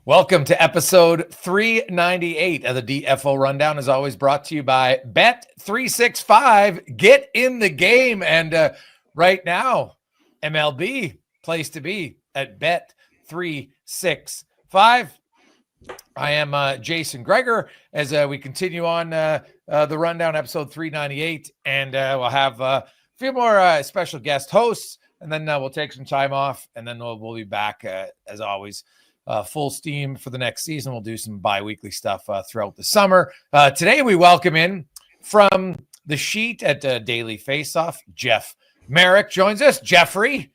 Welcome to episode 398 of the DFO Rundown, as always brought to you by Bet365. Get in the game. And right now, MLB, place to be at Bet365. I am Jason Gregor as we continue on the Rundown, episode 398. And we'll have a few more special guest hosts, and then we'll take some time off, and then we'll be back as always. Full steam for the next season. We'll do some bi-weekly stuff throughout the summer. Today we welcome in from the sheet at Daily Faceoff, Jeff Marek joins us. Jeffrey,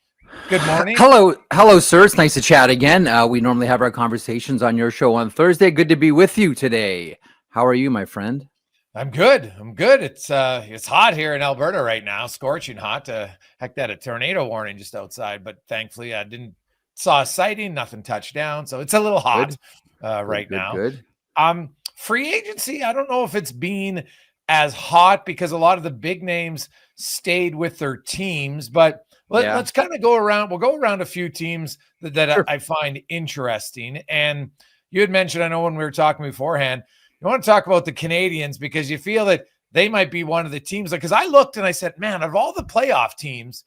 good morning. Hello, sir. It's nice to chat again. We normally have our conversations on your show on Thursday. Good to be with you today. How are you, my friend? I'm good. It's hot here in Alberta right now, scorching hot. Heck, that a tornado warning just outside, but thankfully I didn't saw a sighting, nothing touched down. So it's a little hot right now. Good. Free agency, I don't know if it's been as hot because a lot of the big names stayed with their teams, but let's kind of go around. We'll go around a few teams that sure. I find interesting. And you had mentioned, I know when we were talking beforehand, you want to talk about the Canadiens because you feel that they might be one of the teams. Because I looked and I said, man, of all the playoff teams,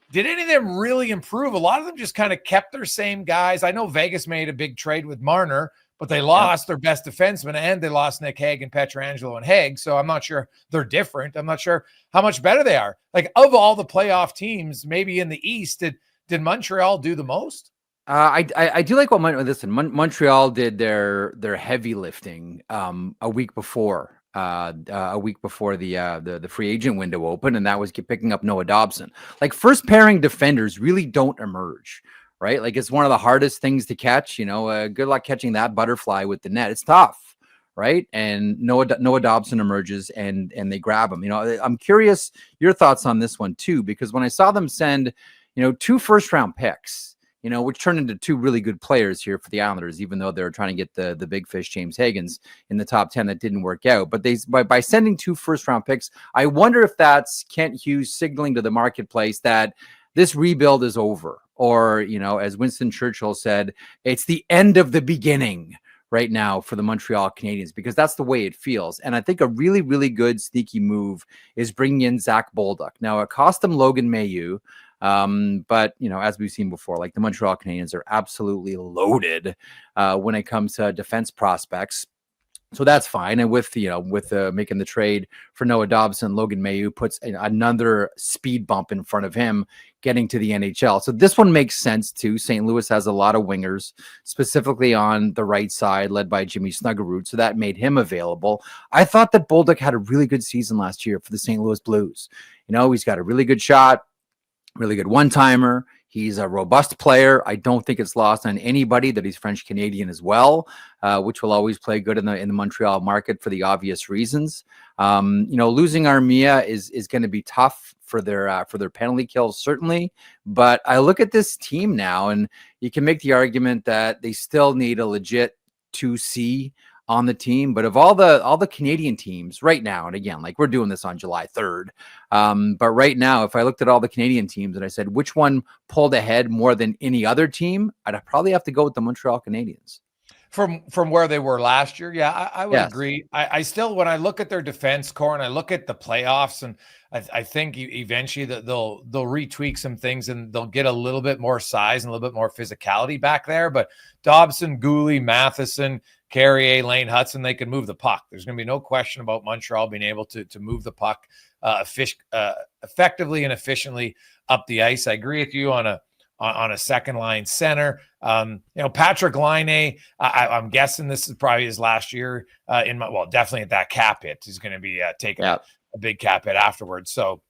did any of them really improve? A lot of them just kind of kept their same guys. I know Vegas made a big trade with Marner, but they lost their best defenseman and they lost Nick Hague, Pietrangelo, and Hague. So I'm not sure they're different. I'm not sure how much better they are. Like, of all the playoff teams, maybe in the East, did Montreal do the most? I do like what Montreal did their heavy lifting a week before. A week before the free agent window opened, and that was picking up Noah Dobson. Like, first pairing defenders really don't emerge, right? Like, it's one of the hardest things to catch. Good luck catching that butterfly with the net. It's tough, right? And Noah Dobson emerges, and they grab him. I'm curious your thoughts on this one too, because when I saw them send, 2 first-round picks, which turned into 2 really good players here for the Islanders, even though they're trying to get the big fish, James Higgins, in the top 10. That didn't work out. But by sending 2 first-round picks, I wonder if that's Kent Hughes signaling to the marketplace that this rebuild is over. Or, as Winston Churchill said, it's the end of the beginning right now for the Montreal Canadiens, because that's the way it feels. And I think a really, really good sneaky move is bringing in Zach Bolduc. Now, it cost them Logan Mailloux. But as we've seen before, like, the Montreal Canadiens are absolutely loaded when it comes to defense prospects. So that's fine. And with making the trade for Noah Dobson, Logan Mailloux puts another speed bump in front of him getting to the NHL. So this one makes sense too. St. Louis has a lot of wingers, specifically on the right side, led by Jimmy Snuggerud. So that made him available. I thought that Bolduc had a really good season last year for the St. Louis Blues. He's got a really good shot. Really good one-timer. He's a robust player. I don't think it's lost on anybody that he's French-Canadian as well, which will always play good in the Montreal market for the obvious reasons. Losing Armia is going to be tough for their penalty kills, certainly. But I look at this team now, and you can make the argument that they still need a legit 2C on the team. But of all the Canadian teams right now, and again, like, we're doing this on July 3rd, but right now, if I looked at all the Canadian teams and I said which one pulled ahead more than any other team, I'd probably have to go with the Montreal Canadiens. From where they were last year, I would agree. I still, when I look at their defense core and I look at the playoffs, and I think eventually that they'll retweak some things and they'll get a little bit more size and a little bit more physicality back there. But Dobson, Gooley, Matheson, Carrier, Lane Hudson, they can move the puck. There's going to be no question about Montreal being able to move the puck effectively and efficiently up the ice. I agree with you on a second line center. Patrick Laine, I'm guessing this is probably his last year definitely at that cap hit. He's going to be taking a big cap hit afterwards. So,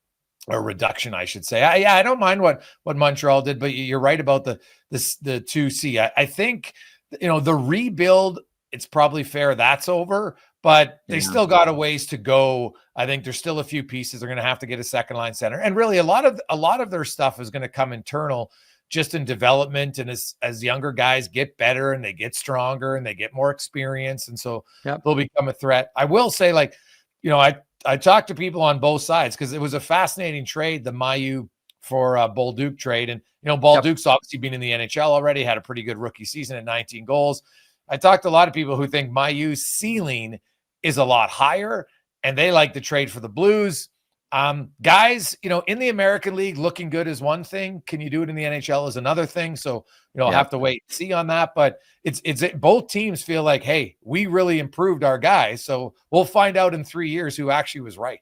a reduction, I should say. I don't mind what Montreal did, but you're right about the 2C. I think, the rebuild, it's probably fair that's over, but they still got a ways to go. I think there's still a few pieces. They're going to have to get a second line center. And really a lot of their stuff is going to come internal, just in development. And as younger guys get better and they get stronger and they get more experience. And so they'll become a threat. I will say, I talked to people on both sides because it was a fascinating trade, the Mailloux for Bolduc trade. And, Bolduc's obviously been in the NHL already, had a pretty good rookie season at 19 goals. I talked to a lot of people who think Mayu's ceiling is a lot higher, and they like to trade for the Blues. Guys, in the American League, looking good is one thing. Can you do it in the NHL is another thing. So, I'll have to wait and see on that. But it's both teams feel like, hey, we really improved our guys. So we'll find out in 3 years who actually was right.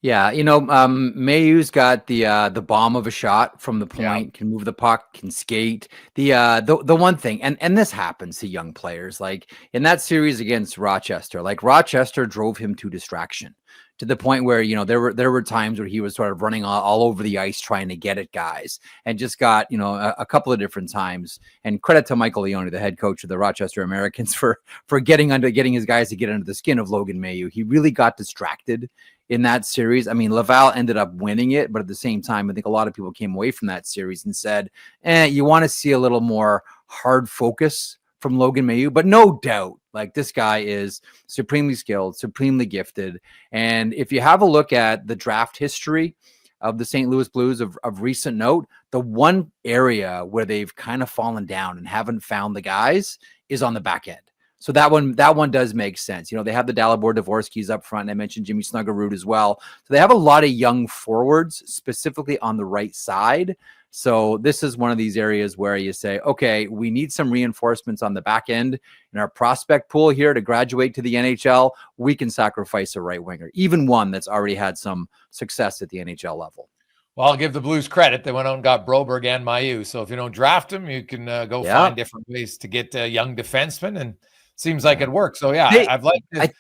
Yeah, Mayu's got the bomb of a shot from the point, can move the puck, can skate. The one thing, and this happens to young players, like in that series against Rochester, like Rochester drove him to distraction to the point where, there were times where he was sort of running all over the ice trying to get at guys, and just got, a couple of different times. And credit to Michael Leone, the head coach of the Rochester Americans, for getting his guys to get under the skin of Logan Mailloux. He really got distracted in that series. I mean, Laval ended up winning it, but at the same time, I think a lot of people came away from that series and said, you want to see a little more hard focus from Logan Mailloux. But no doubt, like, this guy is supremely skilled, supremely gifted. And if you have a look at the draft history of the St. Louis Blues of recent note, the one area where they've kind of fallen down and haven't found the guys is on the back end. So that one does make sense. They have the Dalibor Dvorsky's up front. And I mentioned Jimmy Snuggerud as well. So they have a lot of young forwards, specifically on the right side. So this is one of these areas where you say, okay, we need some reinforcements on the back end in our prospect pool here to graduate to the NHL. We can sacrifice a right winger, even one that's already had some success at the NHL level. Well, I'll give the Blues credit. They went out and got Broberg and Mailloux. So if you don't draft them, you can go find different ways to get young defensemen, and seems like it works. So I've liked it.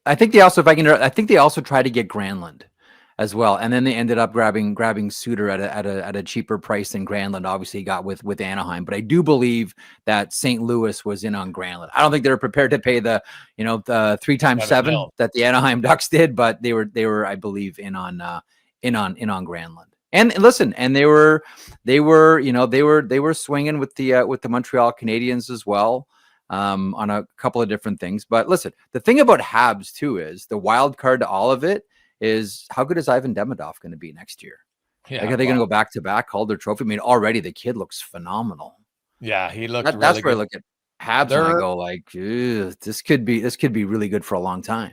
I think they also, I think they also tried to get Granlund as well, and then they ended up grabbing Suter at a cheaper price than Granlund obviously got with Anaheim. But I do believe that St. Louis was in on Granlund. I don't think they were prepared to pay the 3x7 that the Anaheim Ducks did, but they were I believe in on Granlund. And listen, and they were swinging with the Montreal Canadiens as well. On a couple of different things. But listen, the thing about Habs too is the wild card to all of it is how good is Ivan Demidov going to be next year? Yeah, like, are they going to go back to back, hold their trophy? I mean, already the kid looks phenomenal. Yeah, he looked really that's good. Where I look at Habs and I go like, this could be really good for a long time.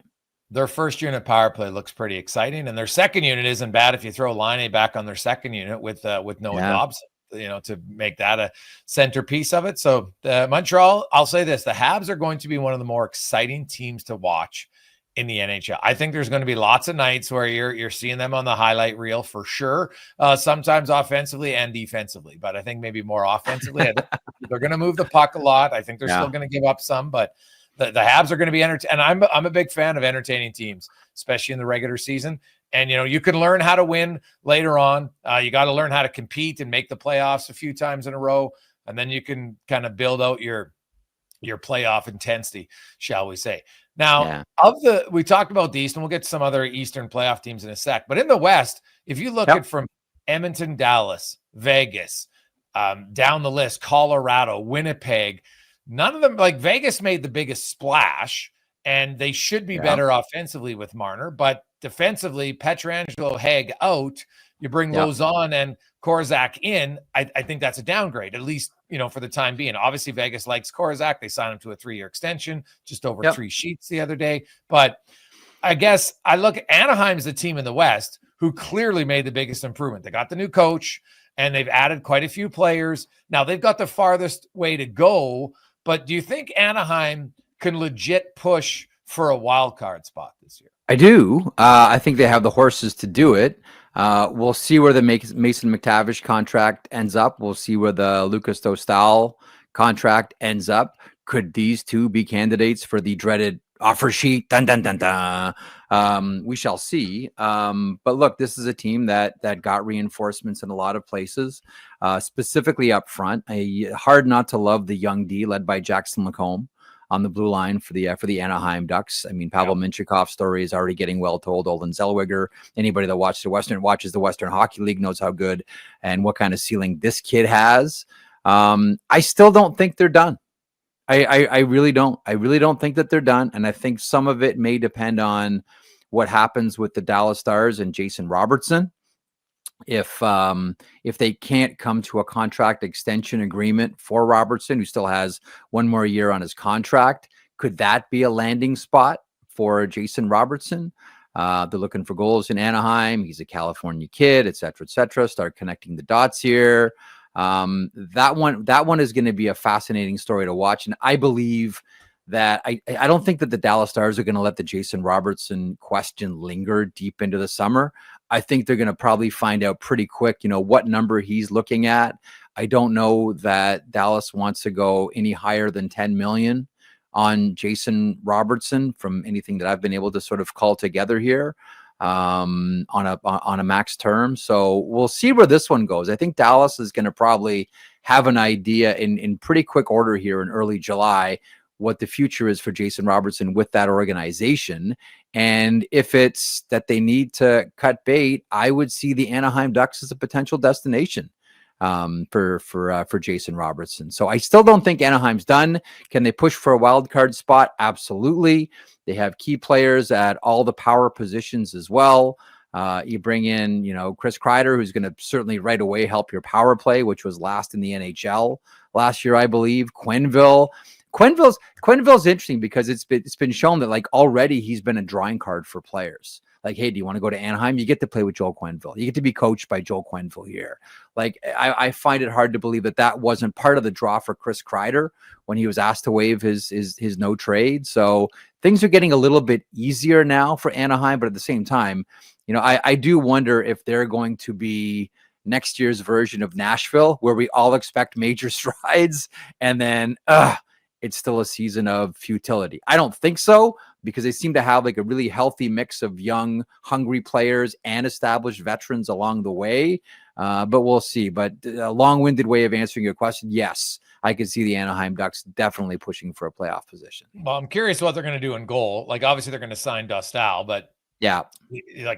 Their first unit power play looks pretty exciting, and their second unit isn't bad if you throw Laine back on their second unit with Noah Dobson. To make that a centerpiece of it. So Montreal, I'll say this, the Habs are going to be one of the more exciting teams to watch in the NHL. I think there's going to be lots of nights where you're seeing them on the highlight reel for sure. Sometimes offensively and defensively, but I think maybe more offensively. They're going to move the puck a lot. I think they're still going to give up some, but the Habs are going to be entertaining. And I'm a big fan of entertaining teams, especially in the regular season. And, you can learn how to win later on. You got to learn how to compete and make the playoffs a few times in a row. And then you can kind of build out your playoff intensity, shall we say. Now, we talked about the East, and we'll get to some other Eastern playoff teams in a sec. But in the West, if you look at from Edmonton, Dallas, Vegas, down the list, Colorado, Winnipeg, none of them, like Vegas made the biggest splash, and they should be better offensively with Marner. But defensively, Pietrangelo, Haig out. You bring Lozon and Korzak in. I think that's a downgrade, at least, for the time being. Obviously, Vegas likes Korzak. They signed him to a 3-year extension, just over 3 sheets the other day. But I guess I look at Anaheim's the team in the West who clearly made the biggest improvement. They got the new coach, and they've added quite a few players. Now, they've got the farthest way to go, but do you think Anaheim can legit push for a wild card spot this year? I do. I think they have the horses to do it. We'll see where the Mason McTavish contract ends up. We'll see where the Lucas Dostal contract ends up. Could these two be candidates for the dreaded offer sheet? Dun, dun, dun, dun. We shall see. But look, this is a team that got reinforcements in a lot of places, specifically up front. Hard not to love the young D led by Jackson Lacombe on the blue line for the Anaheim Ducks. I mean, Pavel Mintyukov's story is already getting well told. Olden Zellweger, anybody that watches the Western Hockey League knows how good and what kind of ceiling this kid has. I still don't think they're done. I really don't. I really don't think that they're done. And I think some of it may depend on what happens with the Dallas Stars and Jason Robertson. if they can't come to a contract extension agreement for Robertson, who still has one more year on his contract, could that be a landing spot for Jason Robertson? They're looking for goals in Anaheim. He's a California kid, et cetera, start connecting the dots here. That one is going to be a fascinating story to watch. And I believe that I don't think that the Dallas Stars are going to let the Jason Robertson question linger deep into the summer. I think they're going to probably find out pretty quick, what number he's looking at. I don't know that Dallas wants to go any higher than 10 million on Jason Robertson from anything that I've been able to sort of call together here on a max term. So we'll see where this one goes. I think Dallas is going to probably have an idea in pretty quick order here in early July what the future is for Jason Robertson with that organization. And if it's that they need to cut bait, I would see the Anaheim Ducks as a potential destination for Jason Robertson. So I still don't think Anaheim's done. Can they push for a wild card spot? Absolutely. They have key players at all the power positions as well. You bring in, Chris Krieder, who's going to certainly right away help your power play, which was last in the NHL last year, I believe. Quenneville's interesting because it's been shown that already he's been a drawing card for players. Hey, do you want to go to Anaheim? You get to play with Joel Quenneville. You get to be coached by Joel Quenneville here. I find it hard to believe that wasn't part of the draw for Chris Krieder when he was asked to waive his no trade. So things are getting a little bit easier now for Anaheim, but at the same time, I do wonder if they're going to be next year's version of Nashville, where we all expect major strides, and then it's still a season of futility. I don't think so, because they seem to have a really healthy mix of young, hungry players and established veterans along the way. But we'll see. But a long-winded way of answering your question, yes, I can see the Anaheim Ducks definitely pushing for a playoff position. Well, I'm curious what they're going to do in goal. Obviously they're going to sign Dostal, but yeah,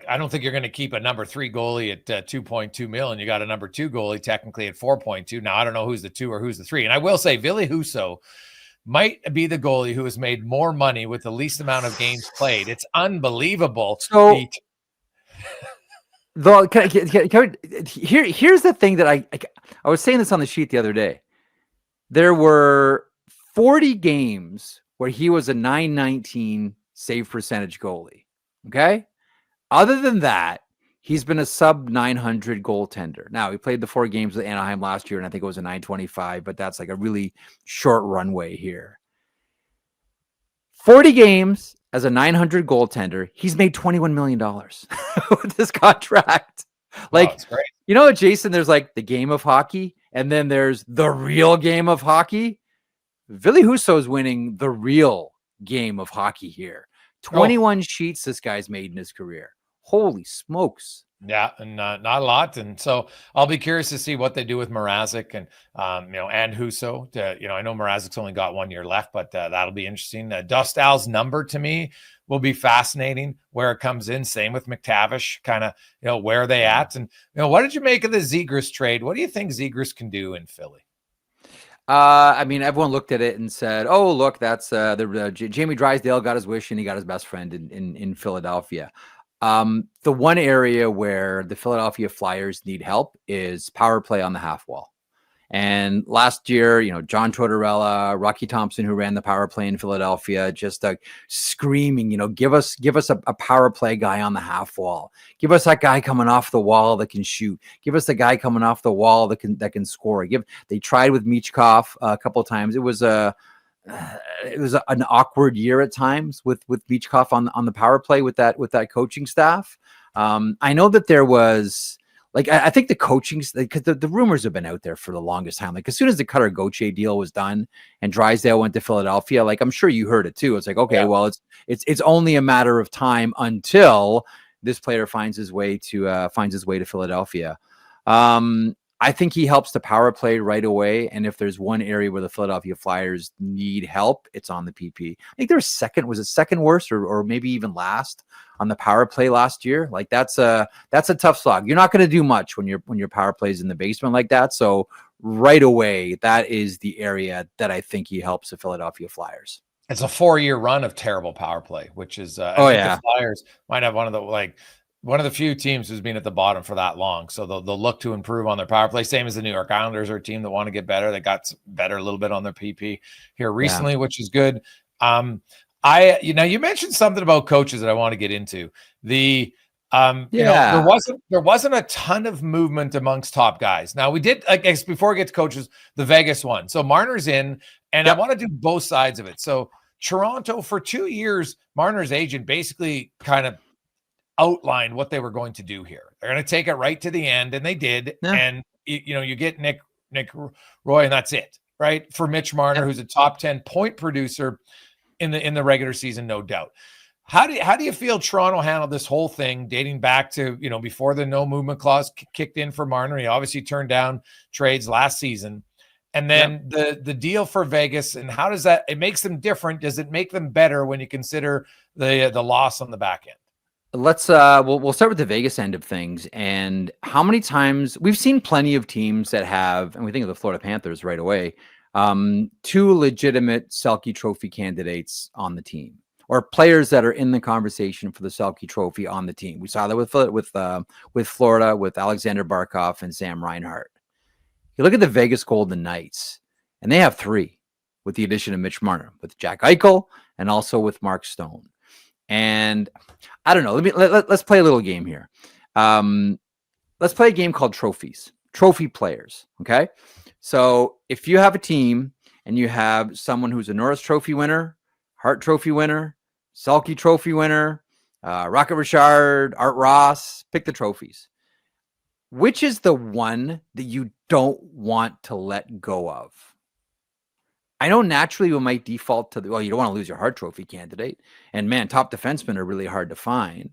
I don't think you're going to keep a number 3 goalie at 2.2 million. You got a number 2 goalie technically at 4.2. Now I don't know who's the 2 or who's the 3. And I will say Ville Husso might be the goalie who has made more money with the least amount of games played. It's unbelievable. So, here's the thing that I was saying this on the sheet the other day. There were 40 games where he was a .919 save percentage goalie. Okay. Other than that, he's been a sub 900 goaltender. Now, he played the 4 games with Anaheim last year, and I think it was a 925, but that's a really short runway here. 40 games as a 900 goaltender, he's made $21 million with this contract. That's great. Jason, there's the game of hockey, and then there's the real game of hockey. Ville Husso is winning the real game of hockey here. 21 sheets this guy's made in his career. Holy smokes. Yeah, and not a lot. And so I'll be curious to see what they do with Mrazek and Husso. I know Mrazek's only got 1 year left, but that'll be interesting. Dostal's number to me will be fascinating where it comes in. Same with McTavish, kind of, where are they at? And, what did you make of the Zegras trade? What do you think Zegras can do in Philly? Everyone looked at it and said, "Oh, look, that's Jamie Drysdale got his wish and he got his best friend in Philadelphia." The one area where the Philadelphia Flyers need help is power play on the half wall. And last year, John Tortorella, Rocky Thompson, who ran the power play in Philadelphia, just screaming, give us a power play guy on the half wall. Give us that guy coming off the wall that can shoot. Give us the guy coming off the wall that can score. They tried with Michkov a couple of times. It was an awkward year at times with Michkov on the power play with that coaching staff. I know that there was I think the coaching, because the rumors have been out there for the longest time. As soon as the Cutter Gauthier deal was done and Drysdale went to Philadelphia, I'm sure you heard it too. It's okay, well, it's only a matter of time until this player finds his way to Philadelphia. I think he helps the power play right away. And if there's one area where the Philadelphia Flyers need help, it's on the PP. I think they're second worst or maybe even last on the power play last year. That's a tough slog. You're not going to do much when your power play is in the basement like that. So right away, that is the area that I think he helps the Philadelphia Flyers. It's a 4-year run of terrible power play, which is, the Flyers might have one of the one of the few teams who's been at the bottom for that long. So they'll look to improve on their power play. Same as the New York Islanders are a team that want to get better. They got better a little bit on their PP here recently, which is good. You mentioned something about coaches that I want to get into. There wasn't a ton of movement amongst top guys. Now we did, I guess, before we get to coaches, the Vegas one. So Marner's in, and I want to do both sides of it. So Toronto, for 2 years, Marner's agent basically kind of outlined what they were going to do here. They're going to take it right to the end, and they did. Yeah. And you get Nick Roy, and that's it, right? For Mitch Marner, who's a top 10 point producer in the regular season, no doubt. How do you feel Toronto handled this whole thing, dating back to before the no movement clause kicked in for Marner? He obviously turned down trades last season, and then the deal for Vegas, and how does that? It makes them different. Does it make them better when you consider the loss on the back end? Let's we'll start with the Vegas end of things. And how many times we've seen plenty of teams that have, and we think of the Florida Panthers right away, 2 legitimate Selke Trophy candidates on the team, or players that are in the conversation for the Selke Trophy on the team. We saw that with Florida, with Alexander Barkov and Sam Reinhart. You look at the Vegas Golden Knights, and they have 3 with the addition of Mitch Marner, with Jack Eichel, and also with Mark Stone. And I don't know. Let's play a little game here. Let's play a game called Trophies. Trophy players. Okay. So if you have a team and you have someone who's a Norris Trophy winner, Hart Trophy winner, Selke Trophy winner, Rocket Richard, Art Ross, pick the trophies. Which is the one that you don't want to let go of? I know naturally we might default to you don't want to lose your Hart Trophy candidate. And man, top defensemen are really hard to find.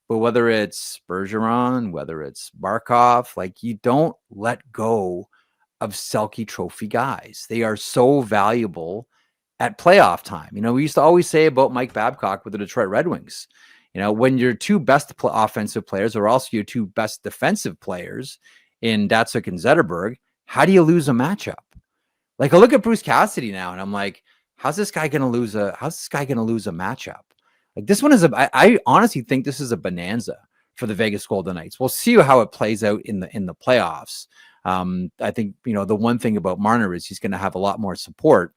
But whether it's Bergeron, whether it's Barkov, you don't let go of Selke Trophy guys. They are so valuable at playoff time. We used to always say about Mike Babcock with the Detroit Red Wings, when your 2 best offensive players are also your 2 best defensive players in Datsuk and Zetterberg, how do you lose a matchup? I look at Bruce Cassidy now, and I'm like, how's this guy going to lose a matchup? This one is I honestly think this is a bonanza for the Vegas Golden Knights. We'll see how it plays out in the playoffs. I think, the one thing about Marner is he's going to have a lot more support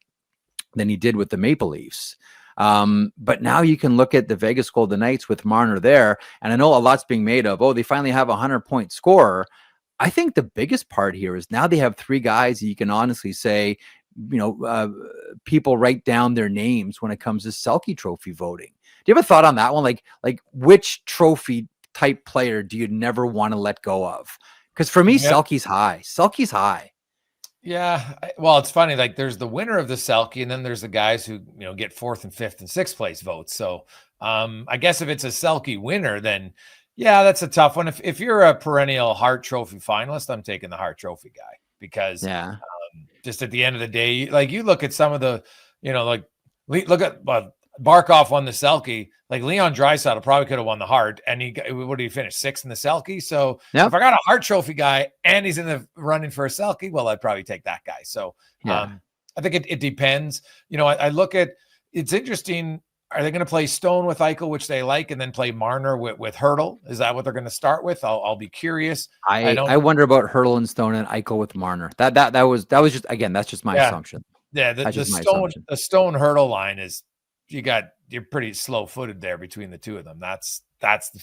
than he did with the Maple Leafs. But now you can look at the Vegas Golden Knights with Marner there, and I know a lot's being made of, they finally have a 100-point scorer. I think the biggest part here is now they have 3 guys that you can honestly say, people write down their names when it comes to Selke Trophy voting. Do you have a thought on that one? Like which trophy type player do you never want to let go of? Because for me, Selke's high. Selke's high. Yeah. Well, it's funny. There's the winner of the Selke, and then there's the guys who, get 4th and 5th and 6th place votes. So I guess if it's a Selke winner, then yeah, that's a tough one. If you're a perennial Hart Trophy finalist, I'm taking the Hart Trophy guy because just at the end of the day, you look at some of the, look at Barkov won the Selke. Leon Draisaitl probably could have won the Hart, and what did he finish 6th in the Selke? So if I got a Hart Trophy guy and he's in the running for a Selke, well, I'd probably take that guy. So I think it depends. I look at, it's interesting. Are they going to play Stone with Eichel, which they like, and then play Marner with Hurdle? Is that what they're going to start with? I'll be curious. I wonder about Hurdle and Stone and Eichel with Marner. That was just, again, that's just my assumption. Yeah, the Stone Hurdle line is you're pretty slow footed there between the 2 of them. That's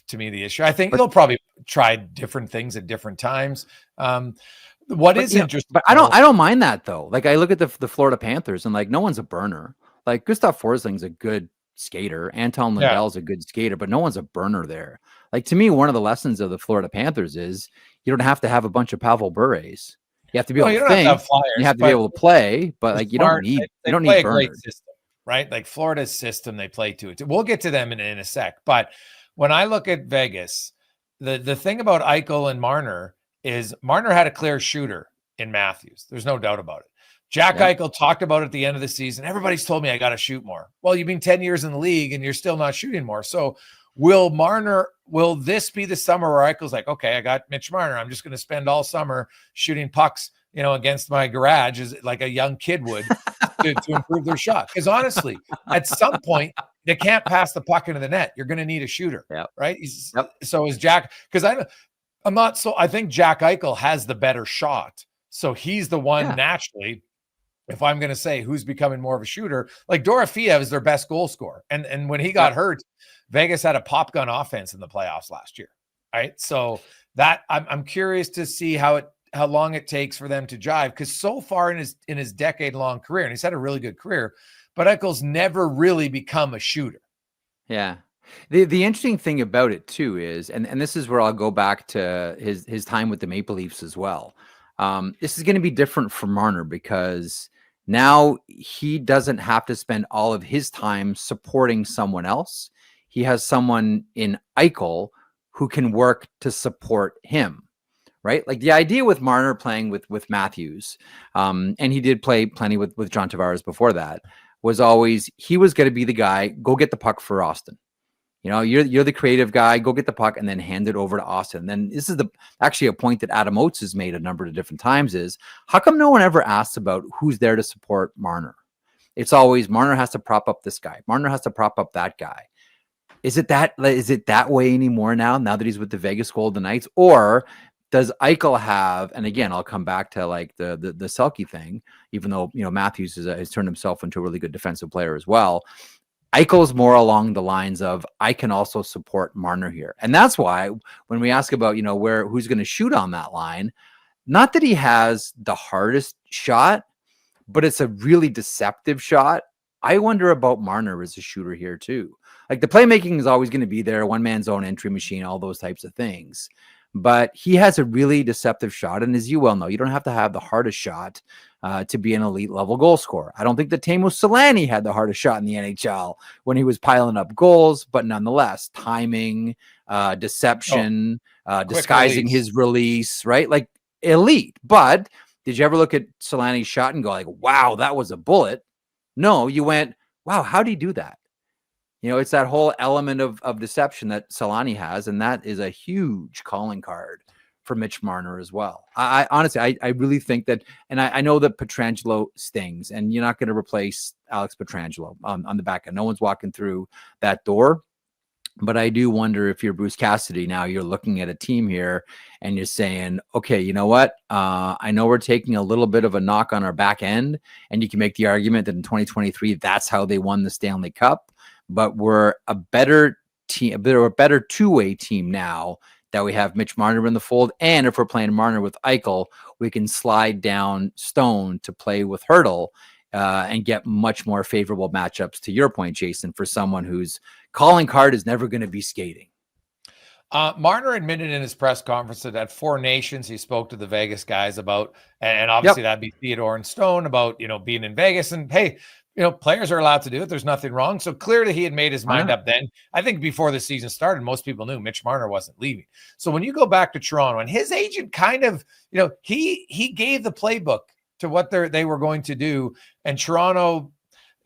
to me the issue. I think they'll probably try different things at different times. Interesting, but I don't mind that though. I look at the Florida Panthers and no one's a burner. Gustav Forsling's a good skater. Anton Lundell's a good skater, but no one's a burner there. To me, one of the lessons of the Florida Panthers is you don't have to have a bunch of Pavel Bures. You have to be able to think. You have to be able to play, but you don't need a great system, right? Florida's system, they play to it. We'll get to them in a sec. But when I look at Vegas, the thing about Eichel and Marner is Marner had a clear shooter in Matthews. There's no doubt about it. Jack Eichel talked about it at the end of the season. Everybody's told me I got to shoot more. Well, you've been 10 years in the league and you're still not shooting more. So will this be the summer where Eichel's okay, I got Mitch Marner. I'm just going to spend all summer shooting pucks, against my garage like a young kid would to improve their shot. Because honestly, at some point, they can't pass the puck into the net. You're going to need a shooter, right? So is Jack, because I think Jack Eichel has the better shot. So he's the one naturally, if I'm going to say who's becoming more of a shooter, like Dorofeev is their best goal scorer. And when he got hurt, Vegas had a pop gun offense in the playoffs last year. Right. So that I'm curious to see how long it takes for them to jive. Cause so far in his decade-long career, and he's had a really good career, but Eichel's never really become a shooter. Yeah. The interesting thing about it too is, and this is where I'll go back to his time with the Maple Leafs as well. This is going to be different for Marner because now he doesn't have to spend all of his time supporting someone else. He has someone in Eichel who can work to support him, right? Like the idea with Marner playing with Matthews, and he did play plenty with John Tavares before that, was always he was going to be the guy, go get the puck for Austin. You know, you're the creative guy, go get the puck and then hand it over to Austin. And then this is actually a point that Adam Oates has made a number of different times is, how come no one ever asks about who's there to support Marner? It's always Marner has to prop up this guy. Marner has to prop up that guy. Is it that way anymore now that he's with the Vegas Golden Knights? Or does Eichel have, and again, I'll come back to like the Selke thing, even though, you know, Matthews has turned himself into a really good defensive player as well. Eichel's more along the lines of, I can also support Marner here. And that's why when we ask about, you know, who's going to shoot on that line, not that he has the hardest shot, but it's a really deceptive shot. I wonder about Marner as a shooter here too. Like the playmaking is always going to be there, one man zone entry machine, all those types of things. But he has a really deceptive shot. And as you well know, you don't have to have the hardest shot to be an elite level goal scorer. I don't think that Teemu Selanne had the hardest shot in the NHL when he was piling up goals, but nonetheless, timing, deception, disguising his release, right? Like elite. But did you ever look at Selanne's shot and go like, wow, that was a bullet? No, you went, wow, how do you do that? You know, it's that whole element of deception that Selanne has, and that is a huge calling card for Mitch Marner as well. I honestly, I really think that, and I know that Pietrangelo stings, and you're not going to replace Alex Pietrangelo on the back end. No one's walking through that door. But I do wonder if you're Bruce Cassidy now, you're looking at a team here and you're saying, okay, you know what? I know we're taking a little bit of a knock on our back end, and you can make the argument that in 2023, that's how they won the Stanley Cup. But we're a better team, a better two-way team now that we have Mitch Marner in the fold. And if we're playing Marner with Eichel, we can slide down Stone to play with Hurdle and get much more favorable matchups, to your point, Jason, for someone whose calling card is never going to be skating. Marner admitted in his press conference that at Four Nations, he spoke to the Vegas guys about, and obviously that'd be Theodore and Stone, about, you know, being in Vegas, and hey, you know, players are allowed to do it. There's nothing wrong. So clearly he had made his mind up then. I think before the season started, most people knew Mitch Marner wasn't leaving. So when you go back to Toronto, and his agent kind of, you know, he gave the playbook to what they were going to do. And Toronto,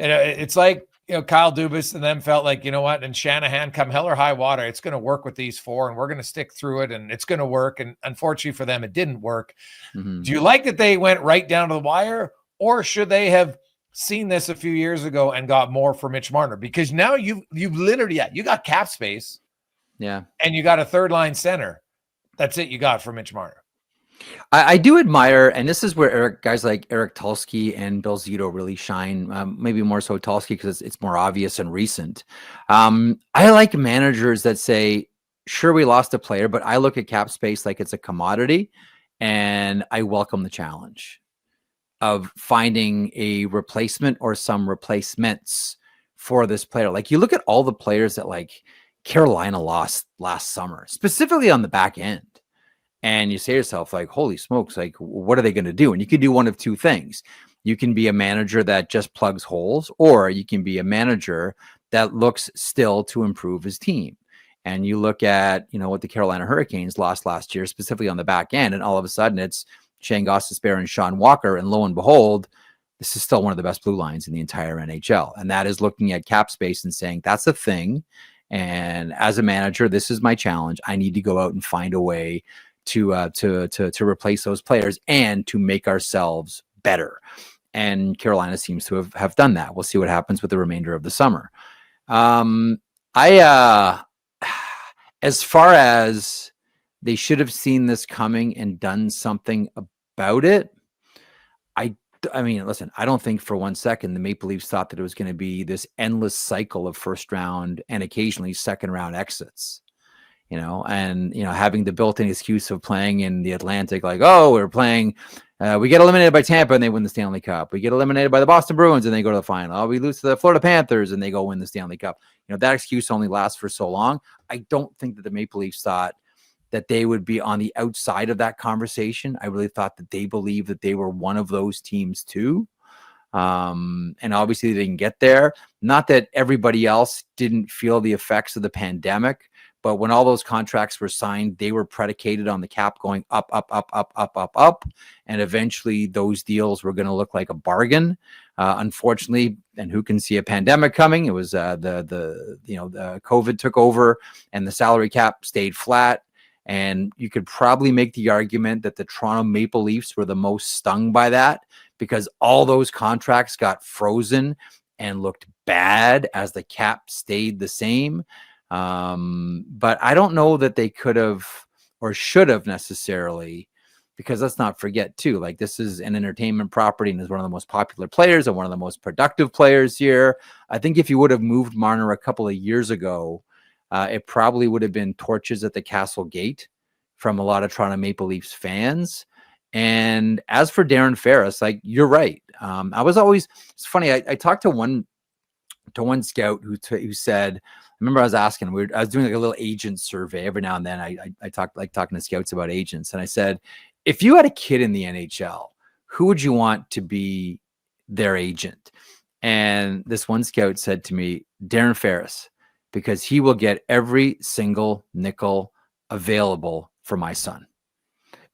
you know, it's like, you know, Kyle Dubas and them felt like, you know what, and Shanahan, come hell or high water, it's going to work with these four, and we're going to stick through it, and it's going to work. And unfortunately for them, it didn't work. Mm-hmm. Do you like that they went right down to the wire, or should they have seen this a few years ago and got more for Mitch Marner? Because now you've literally, you got cap space. Yeah. And you got a third line center. That's it you got for Mitch Marner. I do admire, and this is where guys like Eric Tulsky and Bill Zito really shine, maybe more so Tulsky because it's more obvious and recent. I like managers that say, sure, we lost a player, but I look at cap space like it's a commodity, and I welcome the challenge of finding a replacement or some replacements for this player. Like, you look at all the players that like Carolina lost last summer, specifically on the back end. And you say to yourself, like, holy smokes, like, what are they going to do? And you can do one of two things. You can be a manager that just plugs holes, or you can be a manager that looks still to improve his team. And you look at, you know, what the Carolina Hurricanes lost last year, specifically on the back end, and all of a sudden it's Shane Gostisbehere and Sean Walker. And lo and behold, this is still one of the best blue lines in the entire NHL. And that is looking at cap space and saying, that's a thing. And as a manager, this is my challenge. I need to go out and find a way to replace those players and to make ourselves better. And Carolina seems to have done that. We'll see what happens with the remainder of the summer. I as far as they should have seen this coming and done something about it, I mean, listen, I don't think for 1 second the Maple Leafs thought that it was going to be this endless cycle of first round and occasionally second round exits, and, having the built-in excuse of playing in the Atlantic, like, oh, we're playing, we get eliminated by Tampa and they win the Stanley Cup. We get eliminated by the Boston Bruins and they go to the final. Oh, we lose to the Florida Panthers and they go win the Stanley Cup. That excuse only lasts for so long. I don't think that the Maple Leafs thought that they would be on the outside of that conversation. I really thought that they believed that they were one of those teams too. And obviously they didn't get there. Not that everybody else didn't feel the effects of the pandemic, but when all those contracts were signed, they were predicated on the cap going up, up, up, up, up, up, up. And eventually those deals were going to look like a bargain. Unfortunately, and who can see a pandemic coming? It was the COVID took over and the salary cap stayed flat. And you could probably make the argument that the Toronto Maple Leafs were the most stung by that because all those contracts got frozen and looked bad as the cap stayed the same. But I don't know that they could have or should have necessarily, because let's not forget too, like this is an entertainment property and is one of the most popular players and one of the most productive players here. I think if you would have moved Marner a couple of years ago, it probably would have been torches at the Castle Gate from a lot of Toronto Maple Leafs fans. And as for Darren Ferris, like you're right. It's funny. I talked to one scout who said, I remember I was asking, I was doing like a little agent survey every now and then. I talking to scouts about agents. And I said, if you had a kid in the NHL, who would you want to be their agent? And this one scout said to me, Darren Ferris, because he will get every single nickel available for my son,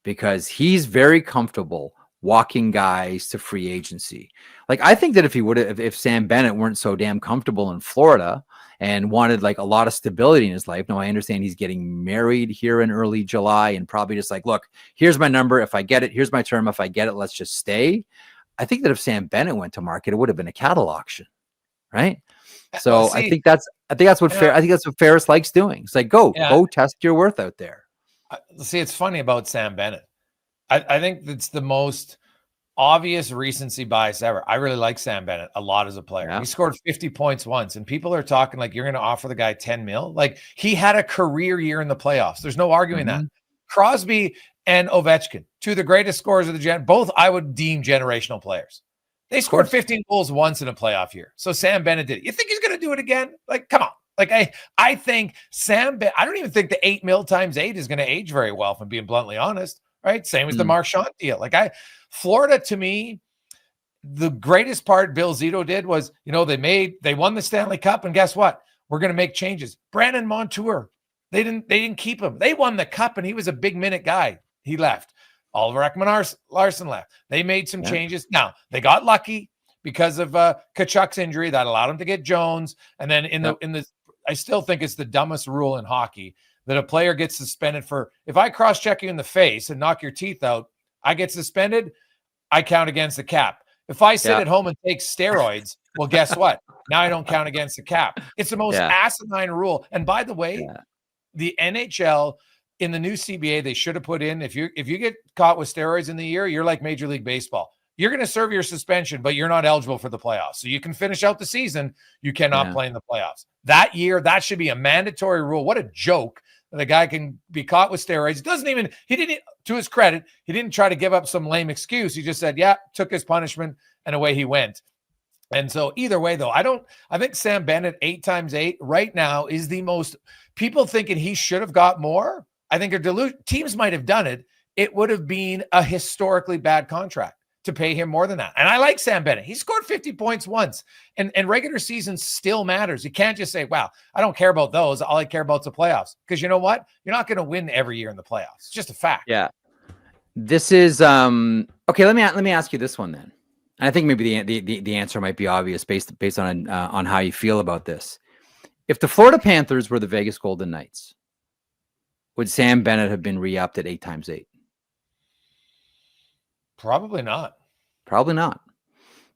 because he's very comfortable walking guys to free agency. Like, I think that if Sam Bennett weren't so damn comfortable in Florida and wanted like a lot of stability in his life. Now, I understand he's getting married here in early July and probably just like, look, here's my number. If I get it, here's my term. If I get it, let's just stay. I think that if Sam Bennett went to market, it would have been a cattle auction, right? So I think that's what Ferris likes doing. It's like, go test your worth out there. See, it's funny about Sam Bennett. I think it's the most obvious recency bias ever. I really like Sam Bennett a lot as a player. Yeah. He scored 50 points once, and people are talking like you're going to offer the guy 10 mil. Like, he had a career year in the playoffs. There's no arguing that. Crosby and Ovechkin, two of the greatest scorers of the both I would deem generational players. They scored 15 goals once in a playoff year. So Sam Bennett did it. You think he's going to do it again? Like, come on. Like, I think I don't even think the 8 mil times 8 is going to age very well, if I'm being bluntly honest. Right? Same as the Marchand deal. Like, Florida, to me, the greatest part Bill Zito did was, they won the Stanley Cup, and guess what? We're going to make changes. Brandon Montour, they didn't keep him. They won the cup, and he was a big minute guy. He left. Oliver Ekman-Larsson left. They made some changes. Now, they got lucky because of Kachuk's injury that allowed him to get Jones. And then I still think it's the dumbest rule in hockey that a player gets suspended for, if I cross-check you in the face and knock your teeth out, I get suspended, I count against the cap. If I sit at home and take steroids, well, guess what? Now I don't count against the cap. It's the most asinine rule. And by the way, the NHL in the new CBA, they should have put in, if you get caught with steroids in the year, you're like Major League Baseball. You're going to serve your suspension, but you're not eligible for the playoffs. So you can finish out the season. You cannot play in the playoffs. That year, that should be a mandatory rule. What a joke. The guy can be caught with steroids. He didn't, to his credit, he didn't try to give up some lame excuse. He just said, took his punishment, and away he went. And so either way, though, I think Sam Bennett 8 times 8 right now is the most, people thinking he should have got more. I think teams might have done it. It would have been a historically bad contract to pay him more than that. And I like Sam Bennett. He scored 50 points once, and regular season still matters. You can't just say, wow, I don't care about those. All I care about is the playoffs. Because you know what? You're not going to win every year in the playoffs. It's just a fact. Yeah. This is, okay. Let me ask you this one then. And I think maybe the answer might be obvious based on how you feel about this. If the Florida Panthers were the Vegas Golden Knights, would Sam Bennett have been re-upped at 8 times 8? Probably not. Probably not.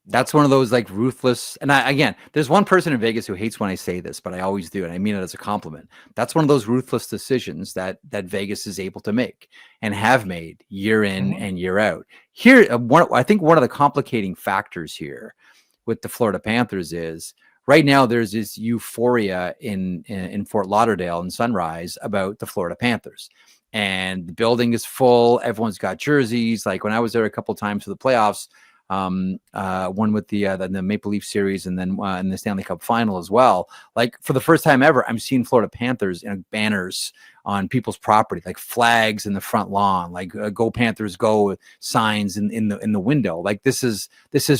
That's one of those like ruthless. And again, there's one person in Vegas who hates when I say this, but I always do, and I mean it as a compliment. That's one of those ruthless decisions that Vegas is able to make and have made year in and year out. Here, I think one of the complicating factors here with the Florida Panthers is right now there's this euphoria in Fort Lauderdale and Sunrise about the Florida Panthers. And the building is full. Everyone's got jerseys. Like when I was there a couple times for the playoffs, one with the Maple Leaf series and then in the Stanley Cup final as well. Like for the first time ever, I'm seeing Florida Panthers banners on people's property, like flags in the front lawn, like "Go Panthers Go" signs in the window. Like this is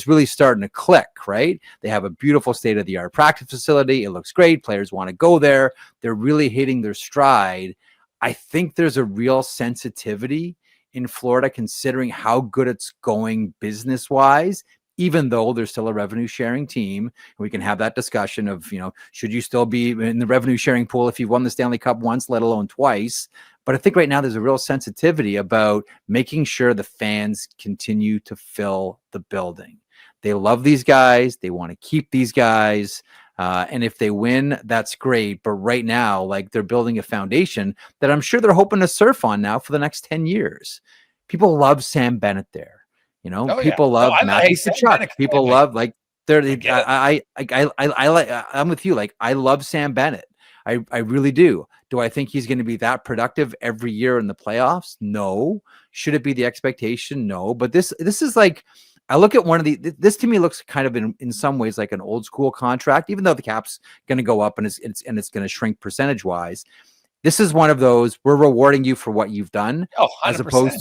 really starting to click, right? They have a beautiful state-of-the-art practice facility. It looks great. Players want to go there. They're really hitting their stride. I think there's a real sensitivity in Florida, considering how good it's going business-wise, even though there's still a revenue-sharing team. We can have that discussion of, should you still be in the revenue-sharing pool if you've won the Stanley Cup once, let alone twice? But I think right now there's a real sensitivity about making sure the fans continue to fill the building. They love these guys. They want to keep these guys. And if they win, that's great. But right now, like they're building a foundation that I'm sure they're hoping to surf on now for the next 10 years. People love Sam Bennett there. People love Matthew Tkachuk. People love like I'm with you. Like I love Sam Bennett. I really do. Do I think he's going to be that productive every year in the playoffs? No. Should it be the expectation? No. But this is like, I look at this to me looks kind of in some ways like an old school contract, even though the cap's going to go up and it's going to shrink percentage wise. This is one of those, we're rewarding you for what you've done, as opposed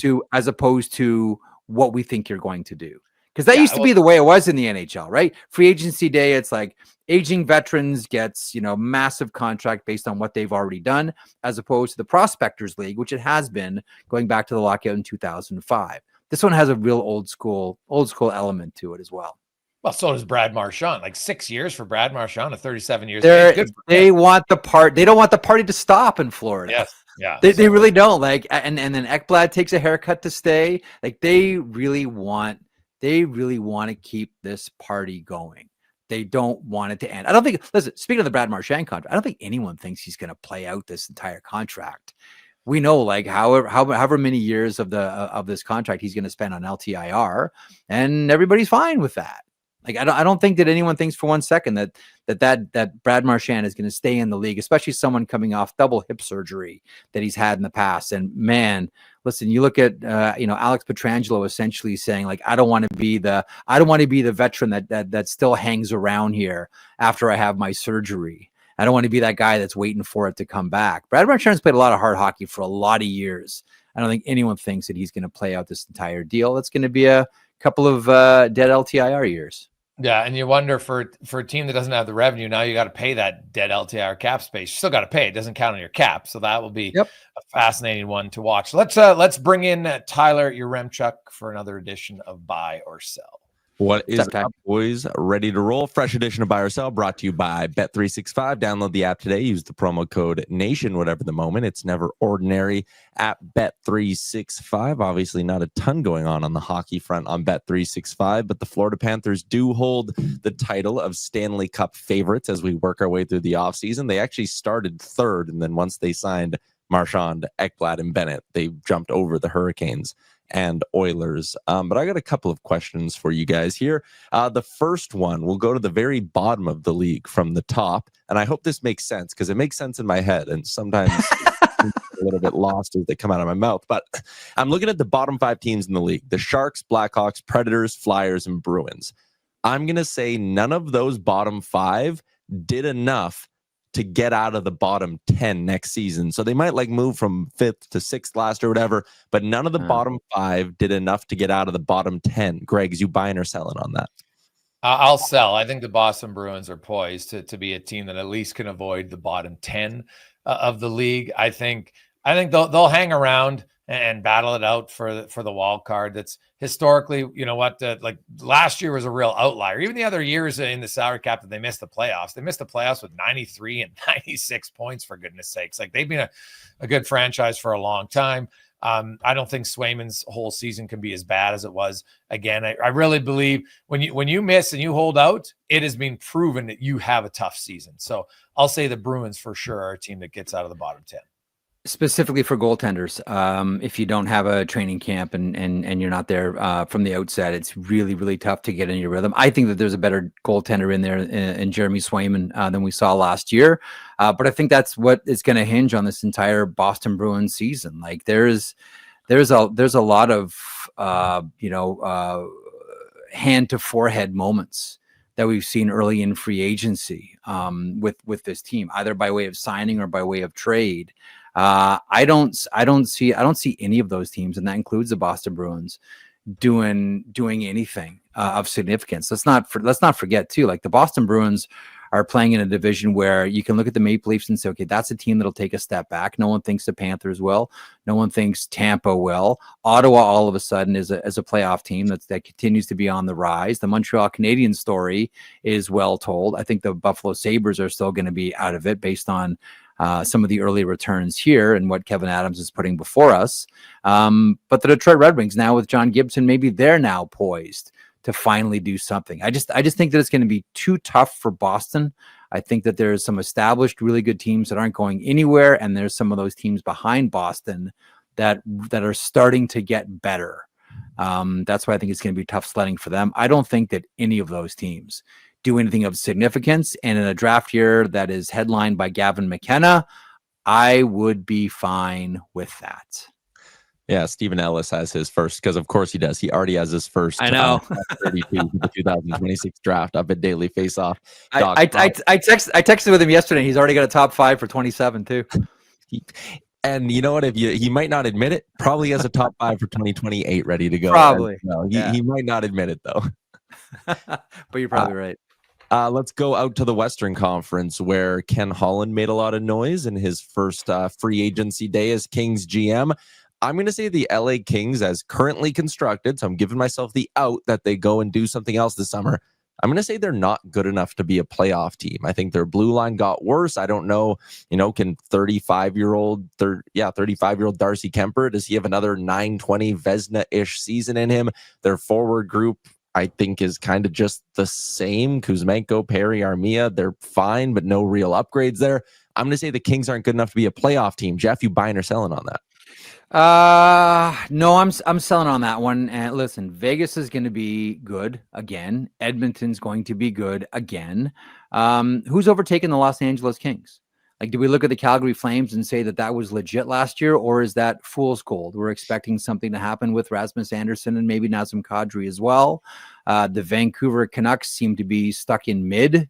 to what we think you're going to do. Because that used to be the way it was in the NHL, right? Free agency day, it's like aging veterans gets, massive contract based on what they've already done, as opposed to the Prospectors League, which it has been going back to the lockout in 2005. This one has a real old school element to it as well. Well, so does Brad Marchand. Like 6 years for Brad Marchand, 37 years. They want the part. They don't want the party to stop in Florida. Yes, yeah. They really don't. Like, and then Ekblad takes a haircut to stay. Like they really want to keep this party going. They don't want it to end. I don't think. Listen, speaking of the Brad Marchand contract, I don't think anyone thinks he's going to play out this entire contract. We know, like however many years of this contract he's going to spend on LTIR, and everybody's fine with that. Like I don't think that anyone thinks for 1 second that Brad Marchand is going to stay in the league, especially someone coming off double hip surgery that he's had in the past. And man, listen, you look at Alex Pietrangelo essentially saying like I don't want to be the veteran that still hangs around here after I have my surgery. I don't want to be that guy that's waiting for it to come back. Brad Marchand's played a lot of hard hockey for a lot of years. I don't think anyone thinks that he's going to play out this entire deal. That's going to be a couple of dead LTIR years. Yeah, and you wonder for a team that doesn't have the revenue, now you got to pay that dead LTIR cap space. You still got to pay. It doesn't count on your cap. So that will be a fascinating one to watch. Let's bring in Tyler Yaremchuk for another edition of Buy or Sell. What is up, boys? Ready to roll. Fresh edition of Buy or Sell brought to you by Bet365. Download the app today. Use the promo code NATION, whatever the moment. It's never ordinary at Bet365. Obviously, not a ton going on the hockey front on Bet365, but the Florida Panthers do hold the title of Stanley Cup favorites as we work our way through the offseason. They actually started third, and then once they signed Marchand, Ekblad, and Bennett, they jumped over the Hurricanes and Oilers. But I got a couple of questions for you guys here. The first one, we'll go to the very bottom of the league from the top. And I hope this makes sense because it makes sense in my head. And sometimes a little bit lost as they come out of my mouth. But I'm looking at the bottom 5 teams in the league: the Sharks, Blackhawks, Predators, Flyers, and Bruins. I'm going to say none of those bottom 5 did enough to get out of the bottom 10 next season. So they might move from 5th to 6th last or whatever, but none of the bottom 5 did enough to get out of the bottom 10. Greg, is you buying or selling on that? I'll sell. I think the Boston Bruins are poised to be a team that at least can avoid the bottom 10 of the league. I think they'll hang around and battle it out for the wild card. That's historically, you know what, like last year was a real outlier. Even the other years in the salary cap that they missed the playoffs, with 93 and 96 points, for goodness sakes. Like, they've been a good franchise for a long time. I don't think Swayman's whole season can be as bad as it was. Again, I really believe when you miss and you hold out, it has been proven that you have a tough season. So I'll say the Bruins for sure are a team that gets out of the bottom 10. Specifically for goaltenders, if you don't have a training camp and you're not there from the outset, it's really, really tough to get in your rhythm. I think that there's a better goaltender in there in Jeremy Swayman than we saw last year. But I think that's what is going to hinge on this entire Boston Bruins season. Like, there's a lot of hand to forehead moments that we've seen early in free agency with this team, either by way of signing or by way of trade. I don't see any of those teams, and that includes the Boston Bruins, doing anything of significance. Let's not forget too, like, the Boston Bruins are playing in a division where you can look at the Maple Leafs and say, okay, that's a team that'll take a step back. No one thinks the Panthers will. No one thinks Tampa will. Ottawa all of a sudden is a playoff team that continues to be on the rise. The Montreal Canadiens story is well told. I think the Buffalo Sabres are still going to be out of it based on some of the early returns here and what Kevin Adams is putting before us. But the Detroit Red Wings now with John Gibson, maybe they're now poised to finally do something. I just think that it's going to be too tough for Boston. I think that there's some established, really good teams that aren't going anywhere, and there's some of those teams behind Boston that are starting to get better. That's why I think it's going to be tough sledding for them. I don't think that any of those teams do anything of significance, and in a draft year that is headlined by Gavin McKenna, I would be fine with that. Yeah, Stephen Ellis has his first, because of course he does. He already has his first. I know. 32 the 2026 draft up at Daily Faceoff. I texted with him yesterday. He's already got a top 5 for 27 too. And you know what? He might not admit it. Probably has a top 5 for 2028 ready to go. Probably. He might not admit it though. But you're probably right. Let's go out to the Western Conference, where Ken Holland made a lot of noise in his first free agency day as Kings GM. I'm going to say the LA Kings, as currently constructed, so I'm giving myself the out that they go and do something else this summer. I'm going to say they're not good enough to be a playoff team. I think their blue line got worse. I don't know, can 35-year-old Darcy Kemper, does he have another 920 Vezina-ish season in him? Their forward group, I think, is kind of just the same. Kuzmenko, Perry, Armia, they're fine, but no real upgrades there. I'm going to say the Kings aren't good enough to be a playoff team. Jeff, you buying or selling on that? No, I'm selling on that one. And listen, Vegas is going to be good again. Edmonton's going to be good again. Who's overtaken the Los Angeles Kings? Like, do we look at the Calgary Flames and say that was legit last year, or is that fool's gold? We're expecting something to happen with Rasmus Andersson and maybe Nazem Kadri as well. The Vancouver Canucks seem to be stuck in mid.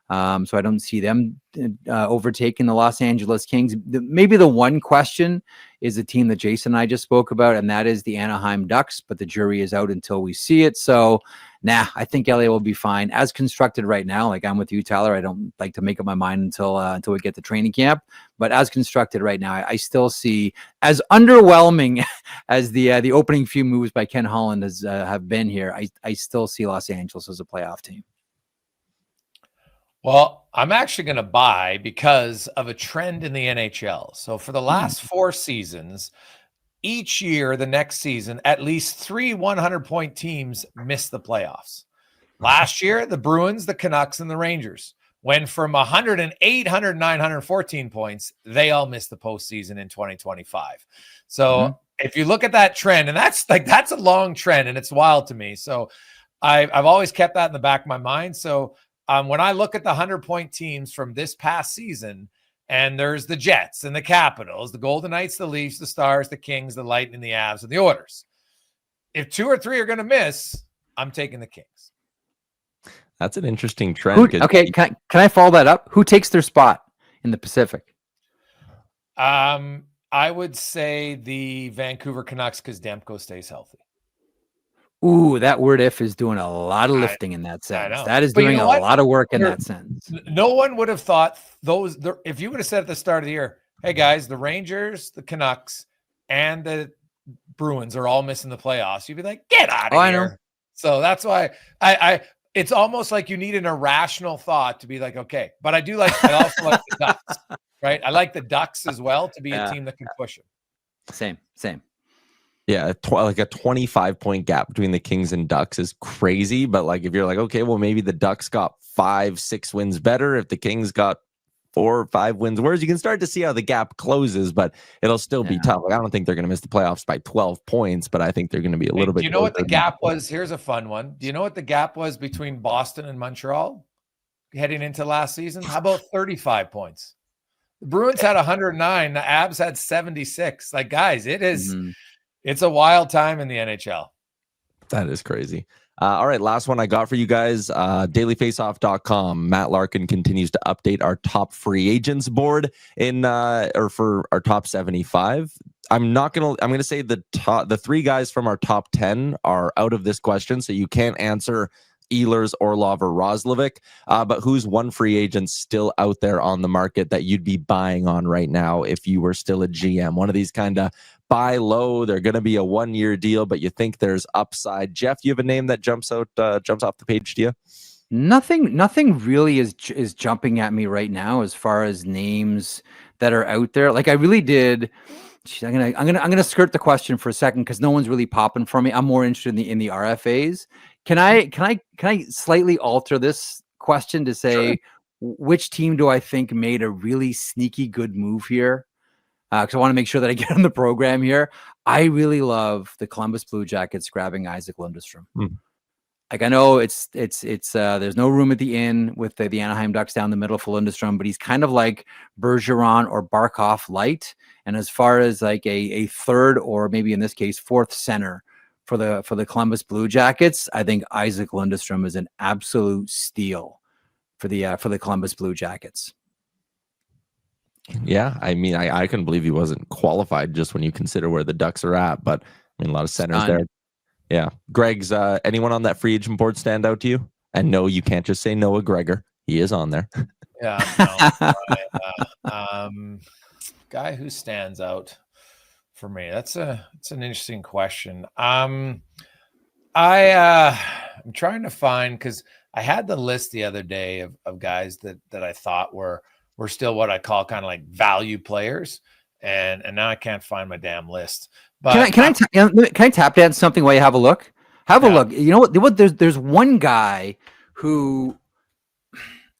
So I don't see them overtaking the Los Angeles Kings. Maybe the one question is a team that Jason and I just spoke about, and that is the Anaheim Ducks, but the jury is out until we see it. So, I think LA will be fine. As constructed right now, like, I'm with you, Tyler. I don't like to make up my mind until we get to training camp. But as constructed right now, I still see, as underwhelming as the opening few moves by Ken Holland have been here, I still see Los Angeles as a playoff team. Well, I'm actually going to buy because of a trend in the NHL. So for the last 4 seasons, each year, the next season, at least 3 100-point teams miss the playoffs. Last year, the Bruins, the Canucks, and the Rangers went from 108, 109, 114 points. They all missed the postseason in 2025. So if you look at that trend, and that's a long trend, and it's wild to me. So I've always kept that in the back of my mind. So when I look at the 100-point teams from this past season, and there's the Jets and the Capitals, the Golden Knights, the Leafs, the Stars, the Kings, the Lightning, the Avs, and the Oilers. If 2 or 3 are going to miss, I'm taking the Kings. That's an interesting trend. Okay, can I follow that up? Who takes their spot in the Pacific? I would say the Vancouver Canucks, because Demko stays healthy. Ooh, that word "if" is doing a lot of lifting in that sense. That is doing a lot of work in that sense. No one would have thought if you would have said at the start of the year, hey guys, the Rangers, the Canucks, and the Bruins are all missing the playoffs, you'd be like, get out of I here. know. So that's why it's almost like you need an irrational thought to be like, okay, but I also like the Ducks, right? I like the Ducks as well to be a team that can push them. Same. Yeah, like a 25-point gap between the Kings and Ducks is crazy. But like, if you're like, okay, well, maybe the Ducks got 5-6 wins better. If the Kings got 4 or 5 wins worse, you can start to see how the gap closes, but it'll still be tough. Like, I don't think they're going to miss the playoffs by 12 points, but I think they're going to be a little bit. Do you know what the gap was? Here's a fun one. Do you know what the gap was between Boston and Montreal heading into last season? How about 35 points? The Bruins had 109. The Habs had 76. Like, guys, it's a wild time in the NHL. That is crazy. All right, last one I got for you guys. Dailyfaceoff.com. Matt Larkin continues to update our top free agents board for our top 75. I'm going to say the 3 guys from our top 10 are out of this question, so you can't answer Ehlers, Orlov, or Roslovic. But who's one free agent still out there on the market that you'd be buying on right now if you were still a GM? One of these kind of buy low. They're going to be a 1-year deal, but you think there's upside. Jeff, you have a name that jumps off the page to you? Nothing really is jumping at me right now as far as names that are out there. Like, I really did. I'm gonna skirt the question for a second because no one's really popping for me. I'm more interested in the RFAs. Can I slightly alter this question to say, sure, which team do I think made a really sneaky good move here? Because I want to make sure that I get on the program here. I really love the Columbus Blue Jackets grabbing Isaac Lundestrom. Like, I know it's there's no room at the inn with the Anaheim Ducks down the middle for Lundestrom, but he's kind of like Bergeron or Barkov light. And as far as like a third or maybe in this case 4th center for the Columbus Blue Jackets, I think Isaac Lundestrom is an absolute steal for the Columbus Blue Jackets. Yeah, I mean, I couldn't believe he wasn't qualified just when you consider where the Ducks are at. But I mean, a lot of centers there. Yeah. Greg's, anyone on that free agent board stand out to you? And no, you can't just say Noah Gregor. He is on there. Yeah. No, guy who stands out for me. It's an interesting question. I'm trying to find, because I had the list the other day of guys that I thought were still what I call kind of like value players. And now I can't find my damn list. But can I tap dance something while you have a look? Have a look. You know what? There's one guy who,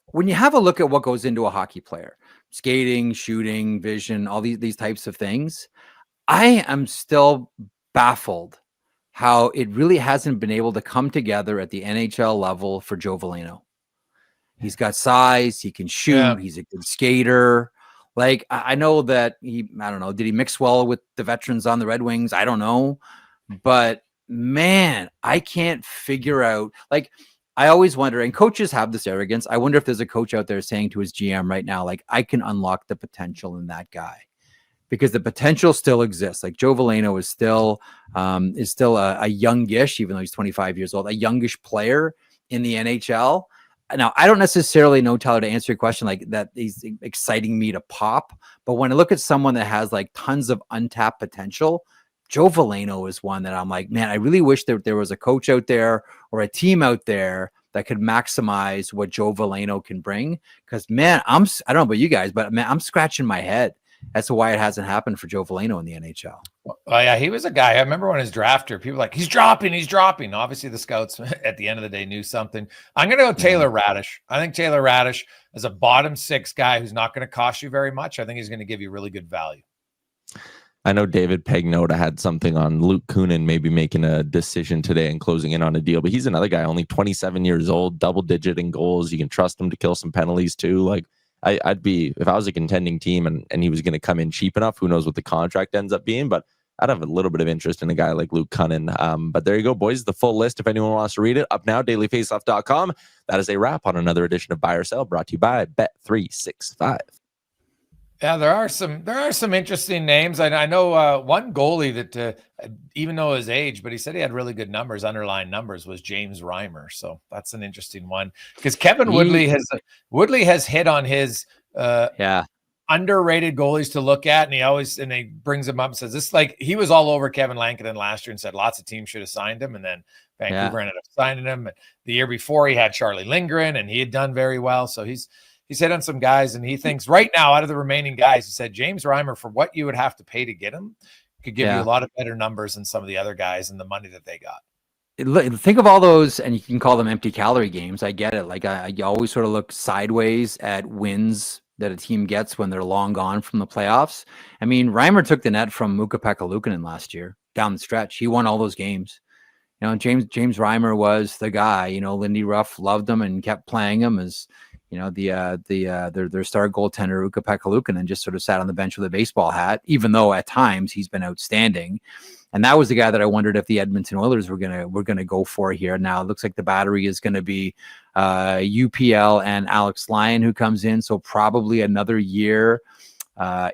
when you have a look at what goes into a hockey player, skating, shooting, vision, all these types of things, I am still baffled how it really hasn't been able to come together at the NHL level for Joe Veleno. He's got size. He can shoot. Yeah. He's a good skater. Like, I know that I don't know, did he mix well with the veterans on the Red Wings? I don't know. But man, I can't figure out, like, I always wonder, and coaches have this arrogance. I wonder if there's a coach out there saying to his GM right now, like, I can unlock the potential in that guy, because the potential still exists. Like, Joe Veleno is still a youngish, even though he's 25 years old, a youngish player in the NHL. Now, I don't necessarily know, Tyler, to answer your question, like that he's exciting me to pop. But when I look at someone that has like tons of untapped potential, Joe Veleno is one that I'm like, man, I really wish that there was a coach out there or a team out there that could maximize what Joe Veleno can bring. Because, man, I don't know about you guys, but man, I'm scratching my head as to why it hasn't happened for Joe Veleno in the NHL. Oh, yeah, he was a guy. I remember when his drafter, people were like, he's dropping. Obviously, the scouts at the end of the day knew something. I'm going to go Taylor Radish. I think Taylor Radish is a bottom 6 guy who's not going to cost you very much. I think he's going to give you really good value. I know David Pagnotta had something on Luke Kunin maybe making a decision today and closing in on a deal, but he's another guy, only 27 years old, double-digit in goals. You can trust him to kill some penalties too. Like, I'd be, if I was a contending team and he was going to come in cheap enough, who knows what the contract ends up being, but I'd have a little bit of interest in a guy like Luke Kunin. But there you go, boys. The full list, if anyone wants to read it, up now, dailyfaceoff.com. That is a wrap on another edition of Buy or Sell, brought to you by Bet365. Yeah, there are some interesting names. I know one goalie that even though his age, but he said he had really good numbers, underlying numbers, was James Reimer. So that's an interesting one, because Kevin Woodley has hit on his underrated goalies to look at, and he brings him up and says this, like, he was all over Kevin Lankinen last year and said lots of teams should have signed him, and then Vancouver ended up signing him. And the year before he had Charlie Lindgren, and he had done very well. So he's hit on some guys, and he thinks right now out of the remaining guys, he said James Reimer, for what you would have to pay to get him, could give you a lot of better numbers than some of the other guys and the money that they got. Think of all those, and you can call them empty calorie games. I get it. Like I always sort of look sideways at wins that a team gets when they're long gone from the playoffs. I mean, Reimer took the net from Mika-Pekka Luukkonen last year down the stretch. He won all those games. You know, James Reimer was the guy. You know, Lindy Ruff loved him and kept playing him as, you know, their star goaltender Mika-Pekka Luukkonen just sort of sat on the bench with a baseball hat, even though at times he's been outstanding. And that was the guy that I wondered if the Edmonton Oilers were gonna go for here. Now it looks like the battery is going to be UPL and Alex Lyon, who comes in, so probably another year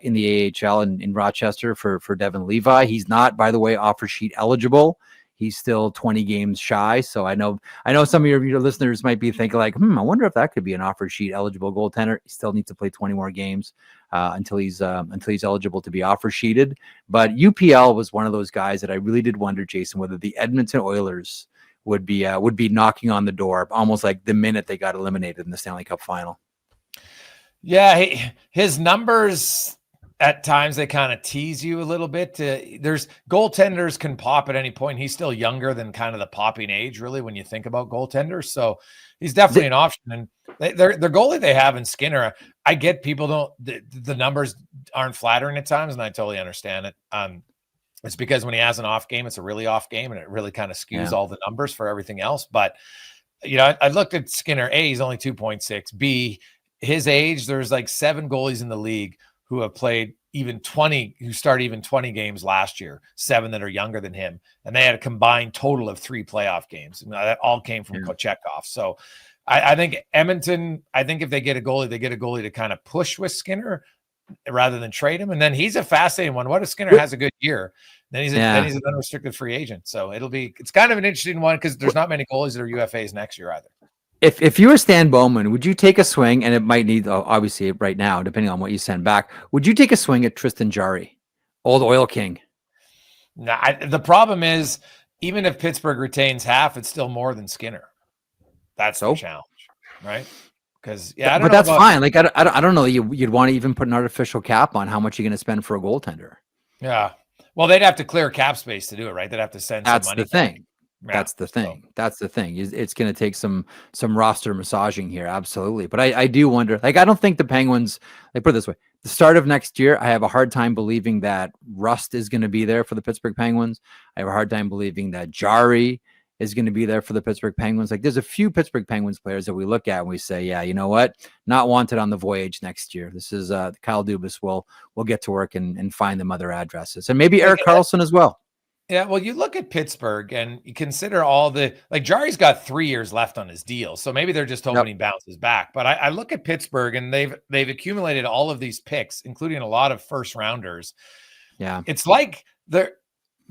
in the AHL in Rochester for Devin Levi. He's not, by the way, offer sheet eligible. He's still 20 games shy. So I know some of your listeners might be thinking like, I wonder if that could be an offer sheet eligible goaltender. He still needs to play 20 more games until he's eligible to be offer sheeted. But UPL was one of those guys that I really did wonder, Jason, whether the Edmonton Oilers would be knocking on the door almost like the minute they got eliminated in the Stanley Cup final. Yeah, his numbers at times they kind of tease you a little bit. There's goaltenders can pop at any point. He's still younger than kind of the popping age, really, when you think about goaltenders. So he's definitely an option. And the goalie they have in Skinner, I get people the numbers aren't flattering at times, and I totally understand it. It's because when he has an off game, it's a really off game, and it really kind of skews all the numbers for everything else. But, you know, I looked at Skinner. A, he's only 2.6. B, his age, there's like 7 goalies in the league who have played who started even 20 games last year, 7 that are younger than him. And they had a combined total of 3 playoff games. And that all came from Kochetkov. So I think Edmonton, if they get a goalie, they get a goalie to kind of push with Skinner rather than trade him. And then he's a fascinating one. What if Skinner has a good year? Then he's an unrestricted free agent. So it's kind of an interesting one because there's not many goalies that are UFAs next year either. If you were Stan Bowman, would you take a swing, and it might need, obviously right now, depending on what you send back, would you take a swing at Tristan Jarry, old Oil King? Nah, the problem is, even if Pittsburgh retains half, it's still more than Skinner. That's the challenge, right? Because but that's fine. Like I don't know. You'd want to even put an artificial cap on how much you're going to spend for a goaltender. Yeah. Well, they'd have to clear cap space to do it, right? They'd have to send some money. That's the thing. Yeah, that's the thing. That's the thing. It's going to take some roster massaging here. Absolutely. But I do wonder, like, I don't think the Penguins, like, put it this way, the start of next year, I have a hard time believing that Rust is going to be there for the Pittsburgh Penguins. I have a hard time believing that Jarry is going to be there for the Pittsburgh Penguins. Like, there's a few Pittsburgh Penguins players that we look at and we say, yeah, you know what? Not wanted on the Voyage next year. This is Kyle Dubas will get to work and find them other addresses. And maybe Erik Karlsson as well. Yeah, well, you look at Pittsburgh and you consider all Jarry's got 3 years left on his deal, so maybe they're just hoping he bounces back. But I look at Pittsburgh and they've accumulated all of these picks, including a lot of first rounders. Yeah, it's like they're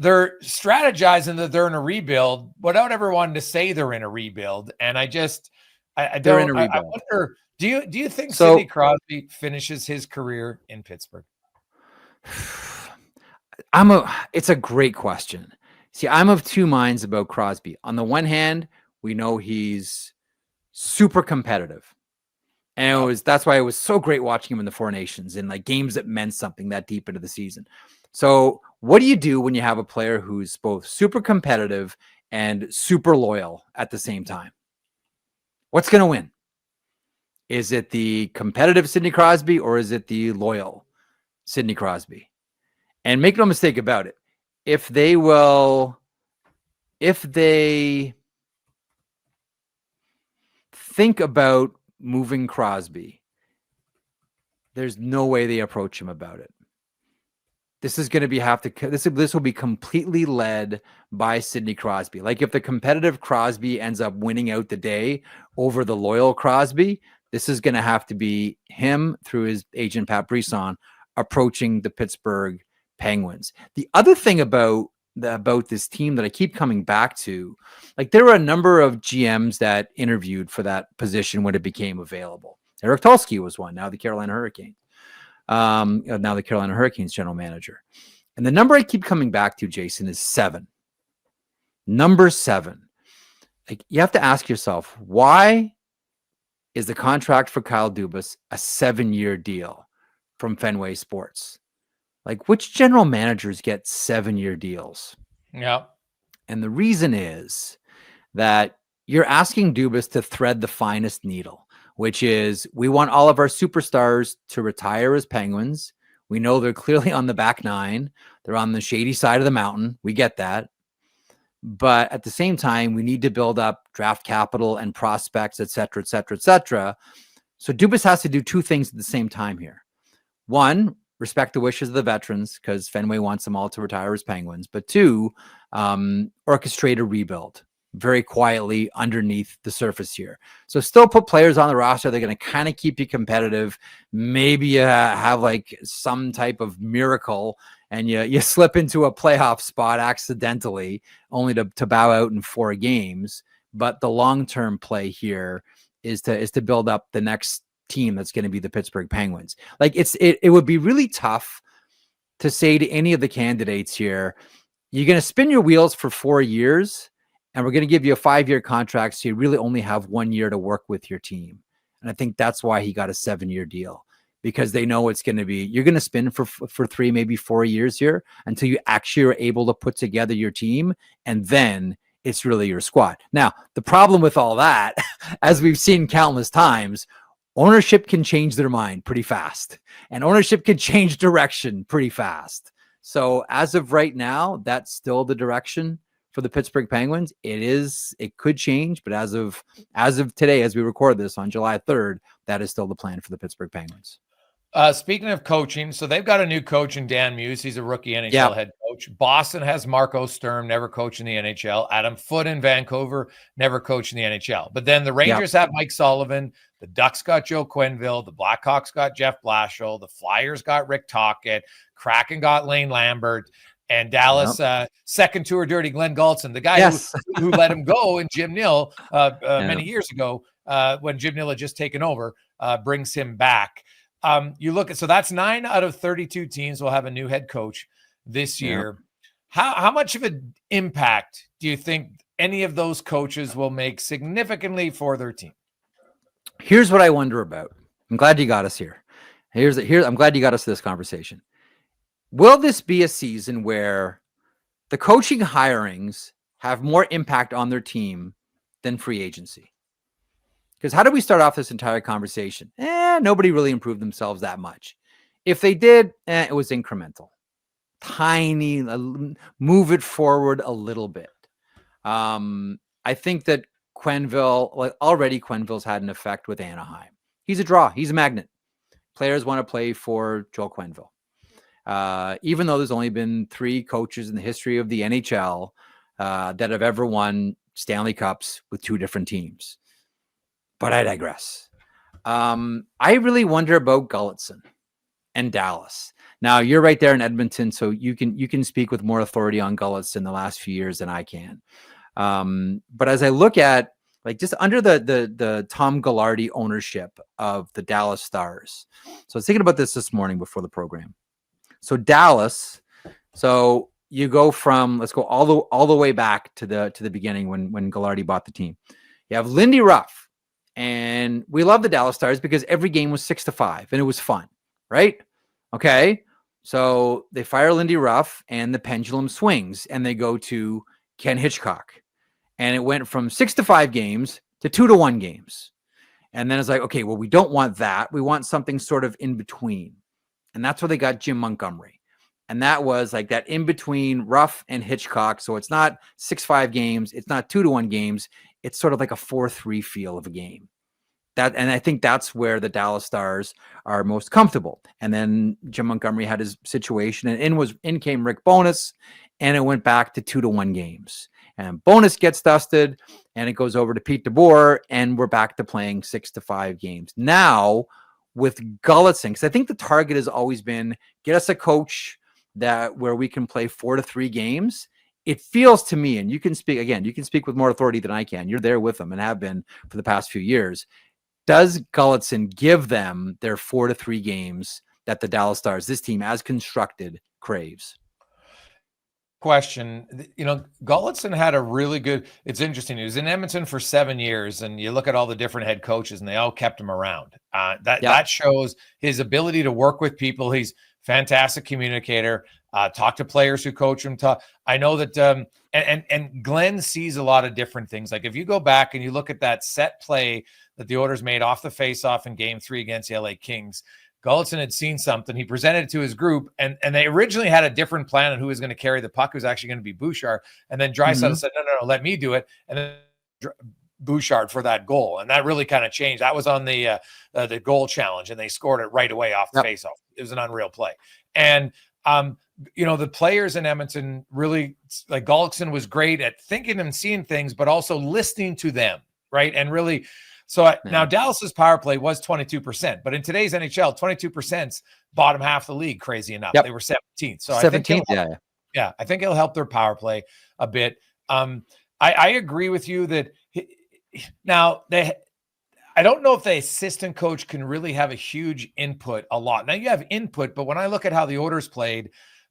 strategizing that they're in a rebuild without ever wanting to say they're in a rebuild. And I wonder, do you think Sidney Crosby finishes his career in Pittsburgh? It's a great question. See, I'm of two minds about Crosby. On the one hand, we know he's super competitive. And that's why it was so great watching him in the Four Nations in like games that meant something that deep into the season. So what do you do when you have a player who's both super competitive and super loyal at the same time? What's going to win? Is it the competitive Sidney Crosby or is it the loyal Sidney Crosby? And make no mistake about it. If they think about moving Crosby, there's no way they approach him about it. This is going to this will be completely led by Sidney Crosby. Like if the competitive Crosby ends up winning out the day over the loyal Crosby, this is going to have to be him through his agent Pat Brisson approaching the Pittsburgh Penguins. The other thing about this team that I keep coming back to, like there were a number of GMs that interviewed for that position when it became available. Eric Tulsky was one, now the Carolina Hurricanes. now the Carolina Hurricanes general manager. And the number I keep coming back to, Jason, is 7. Number 7. Like, you have to ask yourself, why is the contract for Kyle Dubas a 7-year deal from Fenway Sports? Like, which general managers get 7-year deals? Yeah. And the reason is that you're asking Dubas to thread the finest needle, which is, we want all of our superstars to retire as Penguins. We know they're clearly on the back 9. They're on the shady side of the mountain. We get that. But at the same time, we need to build up draft capital and prospects, et cetera, et cetera, et cetera. So Dubas has to do 2 things at the same time here. 1, respect the wishes of the veterans, because Fenway wants them all to retire as Penguins. But 2, orchestrate a rebuild very quietly underneath the surface here. So still put players on the roster. They're going to kind of keep you competitive. Maybe you have like some type of miracle and you slip into a playoff spot accidentally, only to bow out in 4 games. But the long-term play here is to build up the next team that's going to be the Pittsburgh Penguins. Like, it would be really tough to say to any of the candidates here, you're going to spin your wheels for 4 years, and we're going to give you a 5-year contract, so you really only have 1 year to work with your team. And I think that's why he got a 7-year deal, because they know it's going to be, you're going to spin for 3, maybe 4 years here until you actually are able to put together your team, and then it's really your squad. Now, the problem with all that, as we've seen countless times, ownership can change their mind pretty fast, and ownership can change direction pretty fast. So as of right now, that's still the direction for the Pittsburgh Penguins. It could change, but as of today, as we record this on July 3rd, that is still the plan for the Pittsburgh Penguins. Speaking of coaching, so they've got a new coach in Dan Muse. He's a rookie NHL head coach. Boston has Marco Sturm, never coached in the NHL. Adam Foote in Vancouver, never coached in the NHL. But then the Rangers have Mike Sullivan. The Ducks got Joe Quenneville. The Blackhawks got Jeff Blashill. The Flyers got Rick Tocchet. Kraken got Lane Lambert. And Dallas, second tour dirty Glenn Gulutzan, the guy who let him go, and Jim Nill many years ago when Jim Nill had just taken over, brings him back. You look at, so that's 9 out of 32 teams will have a new head coach this year. How much of an impact do you think any of those coaches will make significantly for their team? Here's what I wonder about. I'm glad you got us here. I'm glad you got us to this conversation. Will this be a season where the coaching hirings have more impact on their team than free agency? Because how do we start off this entire conversation? Nobody really improved themselves that much. If they did, it was incremental. Tiny, move it forward a little bit. I think that Quenneville's had an effect with Anaheim. He's a draw. He's a magnet. Players want to play for Joel Quenneville. Even though there's only been 3 coaches in the history of the NHL that have ever won Stanley Cups with 2 different teams. But I digress. I really wonder about Gulutzan and Dallas. Now, you're right there in Edmonton, so you can speak with more authority on Gulutzan the last few years than I can. But as I look at, like, just under the Tom Gaglardi ownership of the Dallas Stars. So I was thinking about this morning before the program. So Dallas, so you go from, let's go all the way back to the beginning when Gaglardi bought the team. You have Lindy Ruff, and we love the Dallas Stars because every game was 6-5 and it was fun, right? Okay, so they fire Lindy Ruff and the pendulum swings and they go to Ken Hitchcock, and it went from 6-5 games to 2-1 games, and then it's like, okay, well, we don't want that. We want something sort of in between. And that's where they got Jim Montgomery. And that was like that in between Ruff and Hitchcock. So it's not 6-5 games. It's not 2-1 games. It's sort of like a 4-3 feel of a game. And I think that's where the Dallas Stars are most comfortable. And then Jim Montgomery had his situation, and in came Rick Bowness, and it went back to 2-1 games. And Bowness gets dusted, and it goes over to Pete DeBoer, and we're back to playing 6-5 games. Now, with Gulutzan, because I think the target has always been get us a coach where we can play 4-3 games. It feels to me, and you can speak with more authority than I can. You're there with them and have been for the past few years. Does Gulutzan give them their 4-3 games that the Dallas Stars, this team as constructed, craves. Question. Gulutzan had a really good, it's interesting. He was in Edmonton for 7 years, and you look at all the different head coaches and they all kept him around. That shows his ability to work with people. He's fantastic communicator, talk to players who coach him. I know that, and Glenn sees a lot of different things. Like if you go back and you look at that set play that the Oilers made off the faceoff in Game 3 against the LA Kings, Gulutzan had seen something. He presented it to his group, and they originally had a different plan on who was going to carry the puck. It was actually going to be Bouchard. And then Draisaitl said, no, let me do it. And then Bouchard for that goal. And that really kind of changed. That was on the goal challenge, and they scored it right away off the faceoff. It was an unreal play. And, the players in Edmonton really, like Gulutzan was great at thinking and seeing things, but also listening to them, right? And really, now Dallas's power play was 22%, but in today's NHL, 22%'s bottom half of the league, crazy enough. They were 17th. So 17th, I think it'll help their power play a bit. I agree with you that I don't know if the assistant coach can really have a huge input a lot. Now you have input, but when I look at how the Oilers played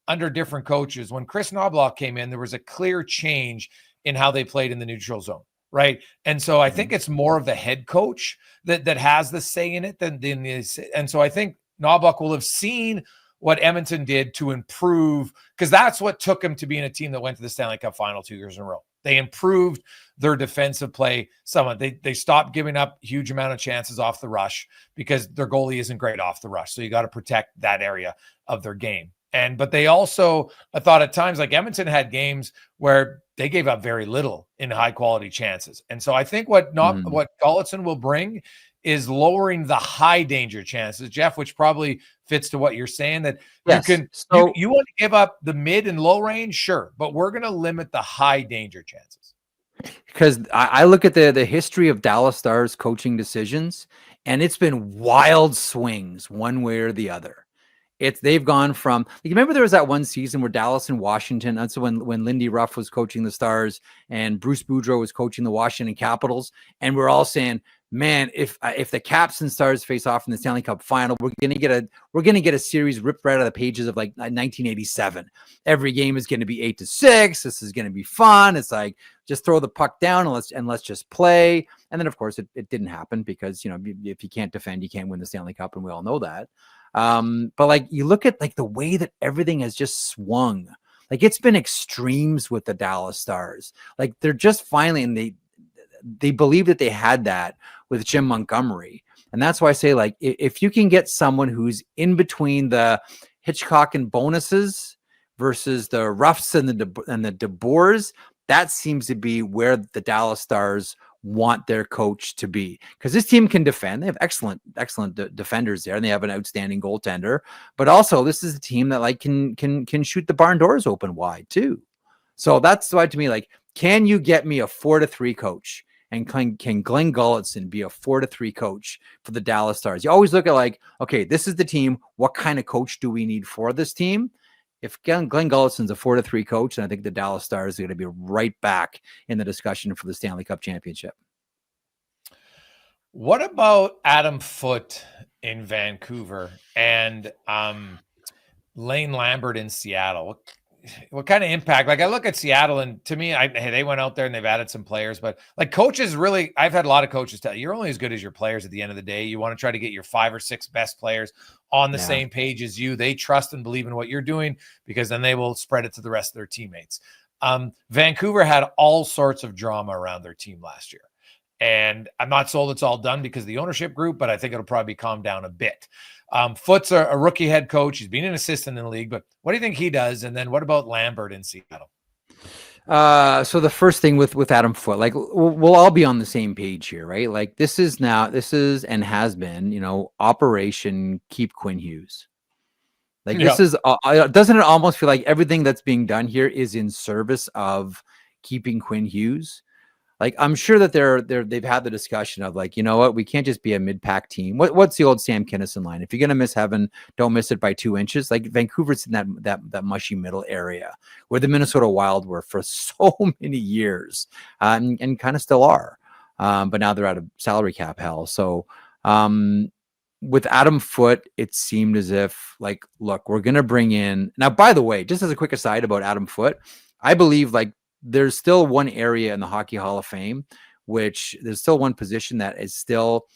under different coaches, when Chris Knoblauch came in, there was a clear change in how they played in the neutral zone. Right. And so I think it's more of the head coach that has the say in it than this. And so I think Knoblauch will have seen what Edmonton did to improve, because that's what took him to being a team that went to the Stanley Cup final 2 years in a row. They improved their defensive play somewhat. They stopped giving up huge amount of chances off the rush because their goalie isn't great off the rush. So you got to protect that area of their game. But they also, I thought at times, like Edmonton had games where they gave up very little in high quality chances. And so I think what Gulutzan will bring is lowering the high danger chances, Jeff, which probably fits to what you're saying, that you want to give up the mid and low range, sure, but we're going to limit the high danger chances. Because I look at the history of Dallas Stars coaching decisions, and it's been wild swings one way or the other. They've gone from, you remember there was that one season where Dallas and Washington, that's when Lindy Ruff was coaching the Stars and Bruce Boudreau was coaching the Washington Capitals, and we're all saying, man, if the Caps and Stars face off in the Stanley Cup final, we're gonna get a series ripped right out of the pages of like 1987. Every game is going to be 8-6. This is going to be fun. It's like, just throw the puck down and let's just play. And then of course it didn't happen because if you can't defend, you can't win the Stanley Cup, and we all know that. But like you look at like the way that everything has just swung, like it's been extremes with the Dallas Stars. Like they're just finally, and they believe that they had that with Jim Montgomery. And that's why I say, like, if you can get someone who's in between the Hitchcock and bonuses versus the Ruffs and the DeBoers, that seems to be where the Dallas Stars want their coach to be, because this team can defend. They have excellent defenders there, and they have an outstanding goaltender. But also, this is a team that like can shoot the barn doors open wide too. So that's why, to me, like, can you get me a 4-3 coach? And can Glenn Gulutzan be a 4-3 coach for the Dallas Stars? You always look at like, okay, this is the team. What kind of coach do we need for this team? If Glenn Gulutzan's a 4-3 coach, then I think the Dallas Stars are going to be right back in the discussion for the Stanley Cup championship. What about Adam Foote in Vancouver and Lane Lambert in Seattle? What kind of impact? Like I look at Seattle, and to me, they went out there and they've added some players, but like coaches really, I've had a lot of coaches tell you, you're only as good as your players at the end of the day. You want to try to get your 5 or 6 best players on the same page as you. They trust and believe in what you're doing, because then they will spread it to the rest of their teammates. Vancouver had all sorts of drama around their team last year. And I'm not sold it's all done because of the ownership group, but I think it'll probably calm down a bit. Foote's a rookie head coach. He's been an assistant in the league, but what do you think he does? And then what about Lambert in Seattle? So the first thing with Adam Foote, like we'll all be on the same page here, right? Like this is and has been, Operation Keep Quinn Hughes. Like this is, doesn't it almost feel like everything that's being done here is in service of keeping Quinn Hughes? Like, I'm sure that they've had the discussion of like, you know what, we can't just be a mid-pack team. What's the old Sam Kinison line? If you're going to miss heaven, don't miss it by 2 inches. Like Vancouver's in that mushy middle area where the Minnesota Wild were for so many years, and kind of still are. But now they're out of salary cap hell. So, with Adam Foote, it seemed as if, like, look, we're going to bring in now, by the way, just as a quick aside about Adam Foote, I believe like there's still one area in the Hockey Hall of Fame, which there's still one position that is still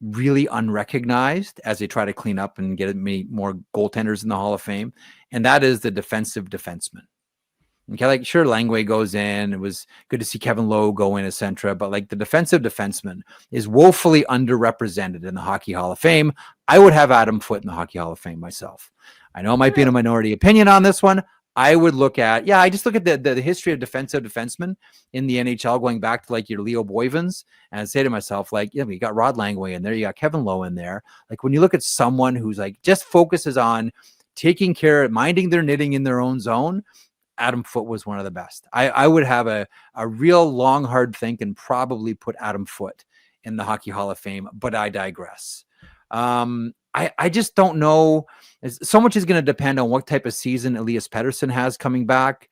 really unrecognized as they try to clean up and get many more goaltenders in the Hall of Fame. And that is the defensive defenseman. Okay, like sure, Langway goes in. It was good to see Kevin Lowe go in, etc. But like the defensive defenseman is woefully underrepresented in the Hockey Hall of Fame. I would have Adam Foote in the Hockey Hall of Fame myself. I know it might be in a minority opinion on this one. I would look at, I just look at the history of defensive defensemen in the NHL going back to like your Leo Boivins, and I'd say to myself, like, you got Rod Langway in there, you got Kevin Lowe in there. Like when you look at someone who's like just focuses on taking care, minding their knitting in their own zone, Adam Foote was one of the best. I would have a real long, hard think and probably put Adam Foote in the Hockey Hall of Fame, but I digress. I just don't know. So much is going to depend on what type of season Elias Pettersson has coming back.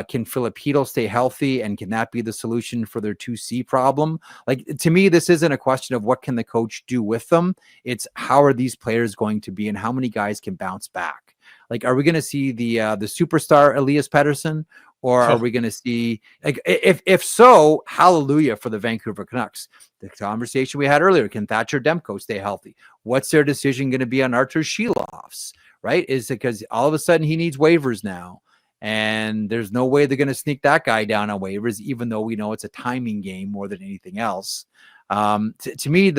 Can Filipino stay healthy, and can that be the solution for their 2C problem? Like, to me, this isn't a question of what can the coach do with them. It's how are these players going to be and how many guys can bounce back? Like, are we going to see the superstar Elias Pettersson, or are we going to see, like, if so, hallelujah for the Vancouver Canucks. The conversation we had earlier, can Thatcher Demko stay healthy? What's their decision going to be on Artur Shilov's, right? Is it because all of a sudden he needs waivers now, and there's no way they're going to sneak that guy down on waivers, even though we know it's a timing game more than anything else. To me,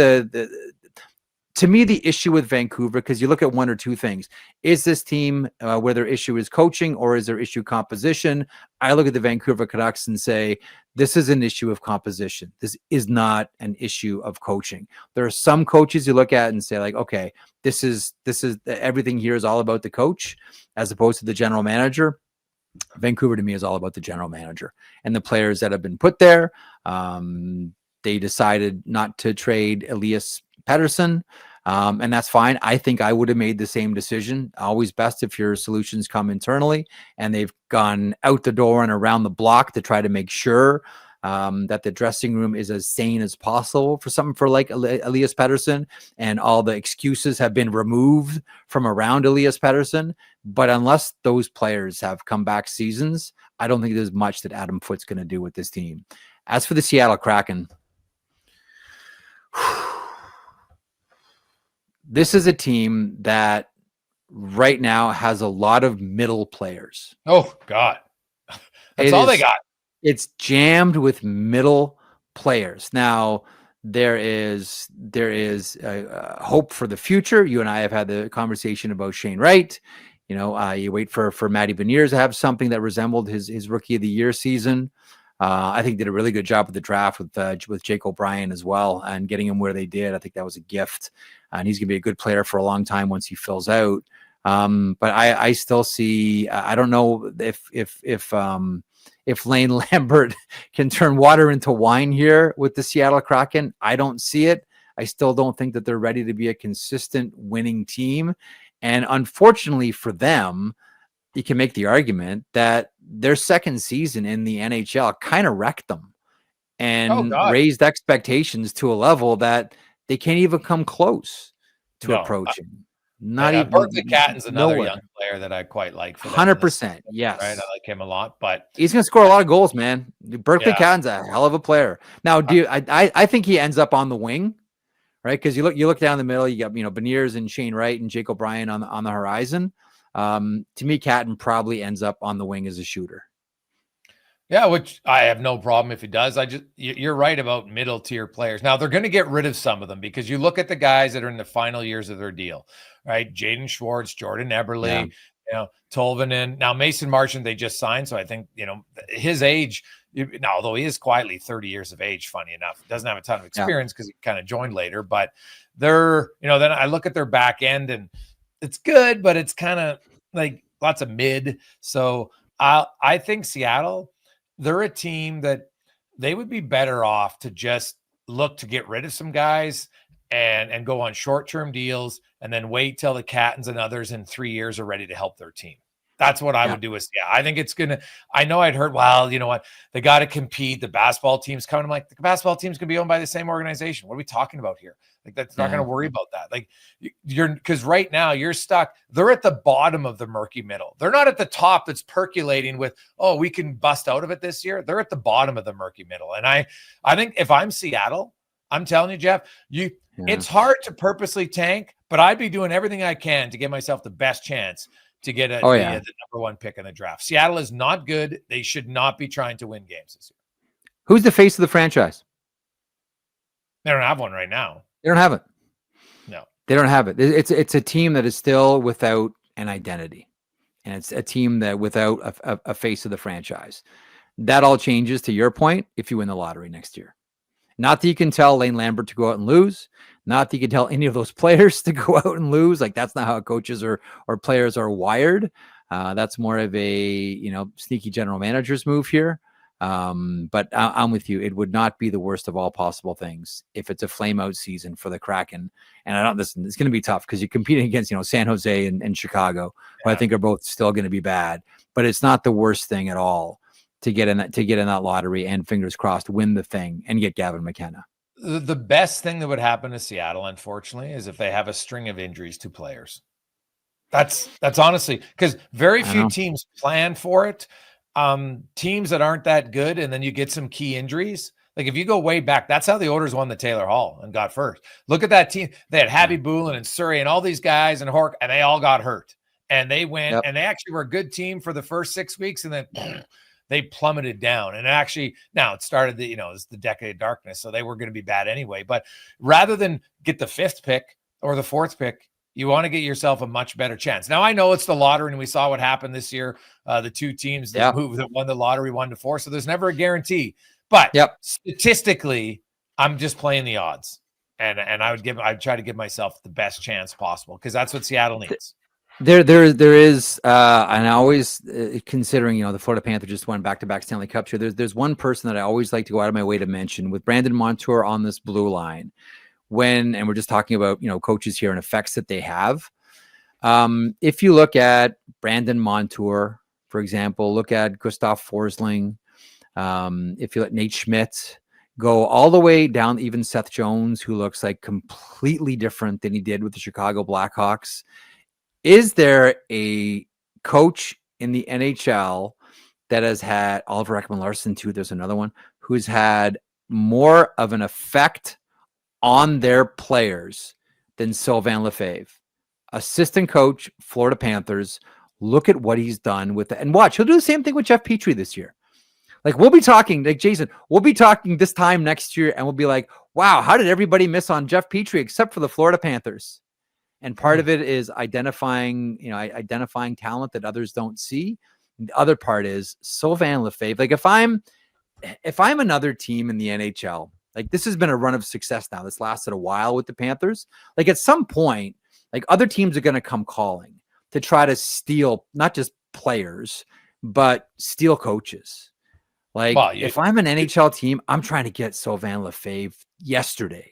the issue with Vancouver, because you look at one or two things, is this team where their issue is coaching, or is their issue composition? I look at the Vancouver Canucks and say, this is an issue of composition. This is not an issue of coaching. There are some coaches you look at and say, like, okay, this is everything here is all about the coach as opposed to the general manager. Vancouver to me is all about the general manager and the players that have been put there. They decided not to trade Elias Pettersson, and that's fine. I think I would have made the same decision. Always best if your solutions come internally, and they've gone out the door and around the block to try to make sure that the dressing room is as sane as possible for something for like Elias Pettersson, and all the excuses have been removed from around Elias Pettersson. But unless those players have comeback seasons, I don't think there's much that Adam Foote's going to do with this team. As for the Seattle Kraken, this is a team that right now has a lot of middle players. Oh, God. That's all they got. It's jammed with middle players. Now, there is hope for the future. You and I have had the conversation about Shane Wright. You wait for Matty Beniers to have something that resembled his Rookie of the Year season. I think did a really good job with the draft with Jake O'Brien as well, and getting him where they did. I think that was a gift, and he's going to be a good player for a long time once he fills out. But I still see. I don't know if Lane Lambert can turn water into wine here with the Seattle Kraken. I don't see it. I still don't think that they're ready to be a consistent winning team, and unfortunately for them, you can make the argument that their second season in the NHL kind of wrecked them and raised expectations to a level that they can't even come close to approaching. Not even. Berkeley Catton's another young player that I quite like. 100%. Yes. Right. I like him a lot, but he's going to score a lot of goals, man. Berkeley Catton's a hell of a player. Now, I think he ends up on the wing, right? Because you look down the middle, you got, Beniers and Shane Wright and Jake O'Brien on the horizon. To me, Catton probably ends up on the wing as a shooter. Yeah, which I have no problem if he does. You're right about middle tier players. Now they're going to get rid of some of them, because you look at the guys that are in the final years of their deal, right? Jaden Schwartz, Jordan Eberle, Tolvanen. Now Mason Marchand, they just signed. So I think, his age, now, although he is quietly 30 years of age, funny enough, doesn't have a ton of experience because he kind of joined later, but they're, then I look at their back end and it's good, but it's kind of like lots of mid. So I think Seattle, they're a team that they would be better off to just look to get rid of some guys and go on short-term deals, and then wait till the Cattons and others in 3 years are ready to help their team. That's what I would do. I think it's going to, I know I'd heard, well, you know what? They got to compete. The basketball team's coming. I'm like, the basketball team's going to be owned by the same organization. What are we talking about here? Like, that's not going to worry about that. Like, because right now you're stuck. They're at the bottom of the murky middle. They're not at the top that's percolating with, oh, we can bust out of it this year. They're at the bottom of the murky middle. And I think if I'm Seattle, I'm telling you, Jeff, it's hard to purposely tank, but I'd be doing everything I can to give myself the best chance to get the number one pick in the draft. Seattle is not good. They should not be trying to win games this year. Who's the face of the franchise? They don't have one right now. They don't have it. No, they don't have it. It's a team that is still without an identity, and it's a team that without a face of the franchise. That all changes, to your point, if you win the lottery next year. Not that you can tell Lane Lambert to go out and lose. Not that you can tell any of those players to go out and lose. Like, that's not how coaches or players are wired. That's more of a, sneaky general manager's move here. But I'm with you. It would not be the worst of all possible things if it's a flame out season for the Kraken. And listen, it's going to be tough because you're competing against, San Jose and Chicago, who I think are both still going to be bad, but it's not the worst thing at all to get in that lottery and, fingers crossed, win the thing and get Gavin McKenna. The best thing that would happen to Seattle, unfortunately, is if they have a string of injuries to players. That's honestly, because very few teams plan for it. Teams that aren't that good, and then you get some key injuries. Like, if you go way back, that's how the Oilers won the Taylor Hall and got first. Look at that team. They had Habby Boulin and Surrey and all these guys and Hork, and they all got hurt. And they went, and they actually were a good team for the first 6 weeks, and then they plummeted down. And actually, now it started it's the decade of darkness, so they were going to be bad anyway. But rather than get the 5th pick or the 4th pick, you want to get yourself a much better chance. Now, I know it's the lottery, and we saw what happened this year. The two teams that won the lottery 1-4, so there's never a guarantee. But statistically, I'm just playing the odds, and I'd try to give myself the best chance possible, because that's what Seattle needs. There is, and I always considering, the Florida Panthers just won back-to-back Stanley Cups here. There's one person that I always like to go out of my way to mention with Brandon Montour on this blue line. And we're just talking about, coaches here and effects that they have. If you look at Brandon Montour, for example, look at Gustav Forsling. If you let Nate Schmidt go all the way down, even Seth Jones, who looks like completely different than he did with the Chicago Blackhawks. Is there a coach in the NHL that has had Oliver Ekman-Larsson too? There's another one who's had more of an effect on their players than Sylvain Lefebvre, assistant coach, Florida Panthers. Look at what he's done with it, and watch, he'll do the same thing with Jeff Petrie this year. Like, we'll be talking, like Jason, we'll be talking this time next year, and we'll be like, wow, how did everybody miss on Jeff Petrie except for the Florida Panthers? And part of it is identifying talent that others don't see. And the other part is Sylvain Lefebvre. Like, if I'm another team in the NHL, like, this has been a run of success now. This lasted a while with the Panthers. Like, at some point, like, other teams are going to come calling to try to steal not just players, but steal coaches. Like, if I'm an NHL team, I'm trying to get Sylvain Lefebvre yesterday.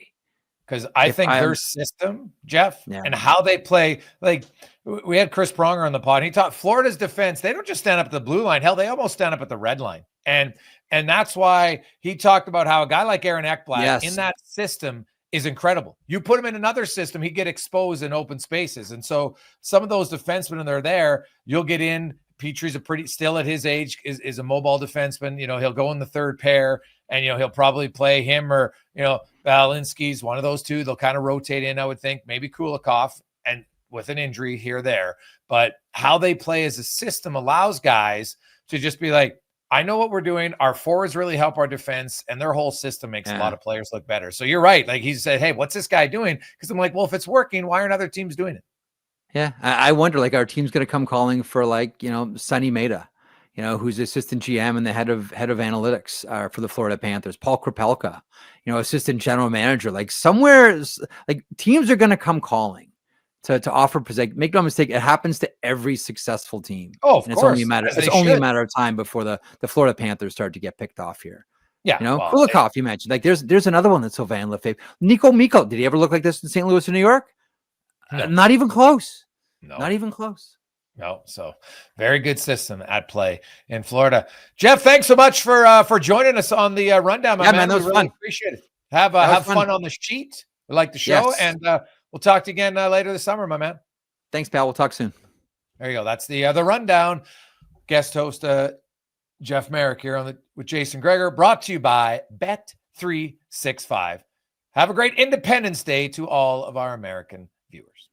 Because I think their system, Jeff, and how they play, like, we had Chris Pronger on the pod. And he taught Florida's defense. They don't just stand up at the blue line. Hell, they almost stand up at the red line. And that's why he talked about how a guy like Aaron Ekblad in that system is incredible. You put him in another system, he'd get exposed in open spaces. And so some of those defensemen, when they're there, you'll get in. Petrie's still at his age, is a mobile defenseman. He'll go in the third pair, and, he'll probably play him or, Valinski's one of those two. They'll kind of rotate in, I would think, maybe Kulikov, and with an injury here or there. But how they play as a system allows guys to just be like, I know what we're doing. Our forwards really help our defense, and their whole system makes a lot of players look better. So you're right. Like, he said, hey, what's this guy doing? Because I'm like, well, if it's working, why aren't other teams doing it? Yeah. I wonder, like, our team's going to come calling for, like, Sonny Maeda, who's assistant GM and the head of analytics for the Florida Panthers, Paul Krapelka, assistant general manager. Like, somewhere, like, teams are going to come calling to offer. Like, make no mistake, it happens to every successful team. Oh, of and course. It's only a matter of time before the Florida Panthers start to get picked off here. Yeah, Kulikov, you mentioned. Like, there's another one that's Sylvain Lefebvre. Nico Mikael, did he ever look like this in St. Louis or New York? No. Not even close. No. Not even close. No, so very good system at play in Florida. Jeff, thanks so much for joining us on the rundown, my man. That was we really fun. appreciate it. Have fun on the sheet. We like the show, Yes. and we'll talk to you again later this summer, my man. Thanks, pal. We'll talk soon. There you go. That's the rundown. Guest host Jeff Marek here with Jason Gregor, brought to you by Bet365. Have a great Independence Day to all of our American viewers.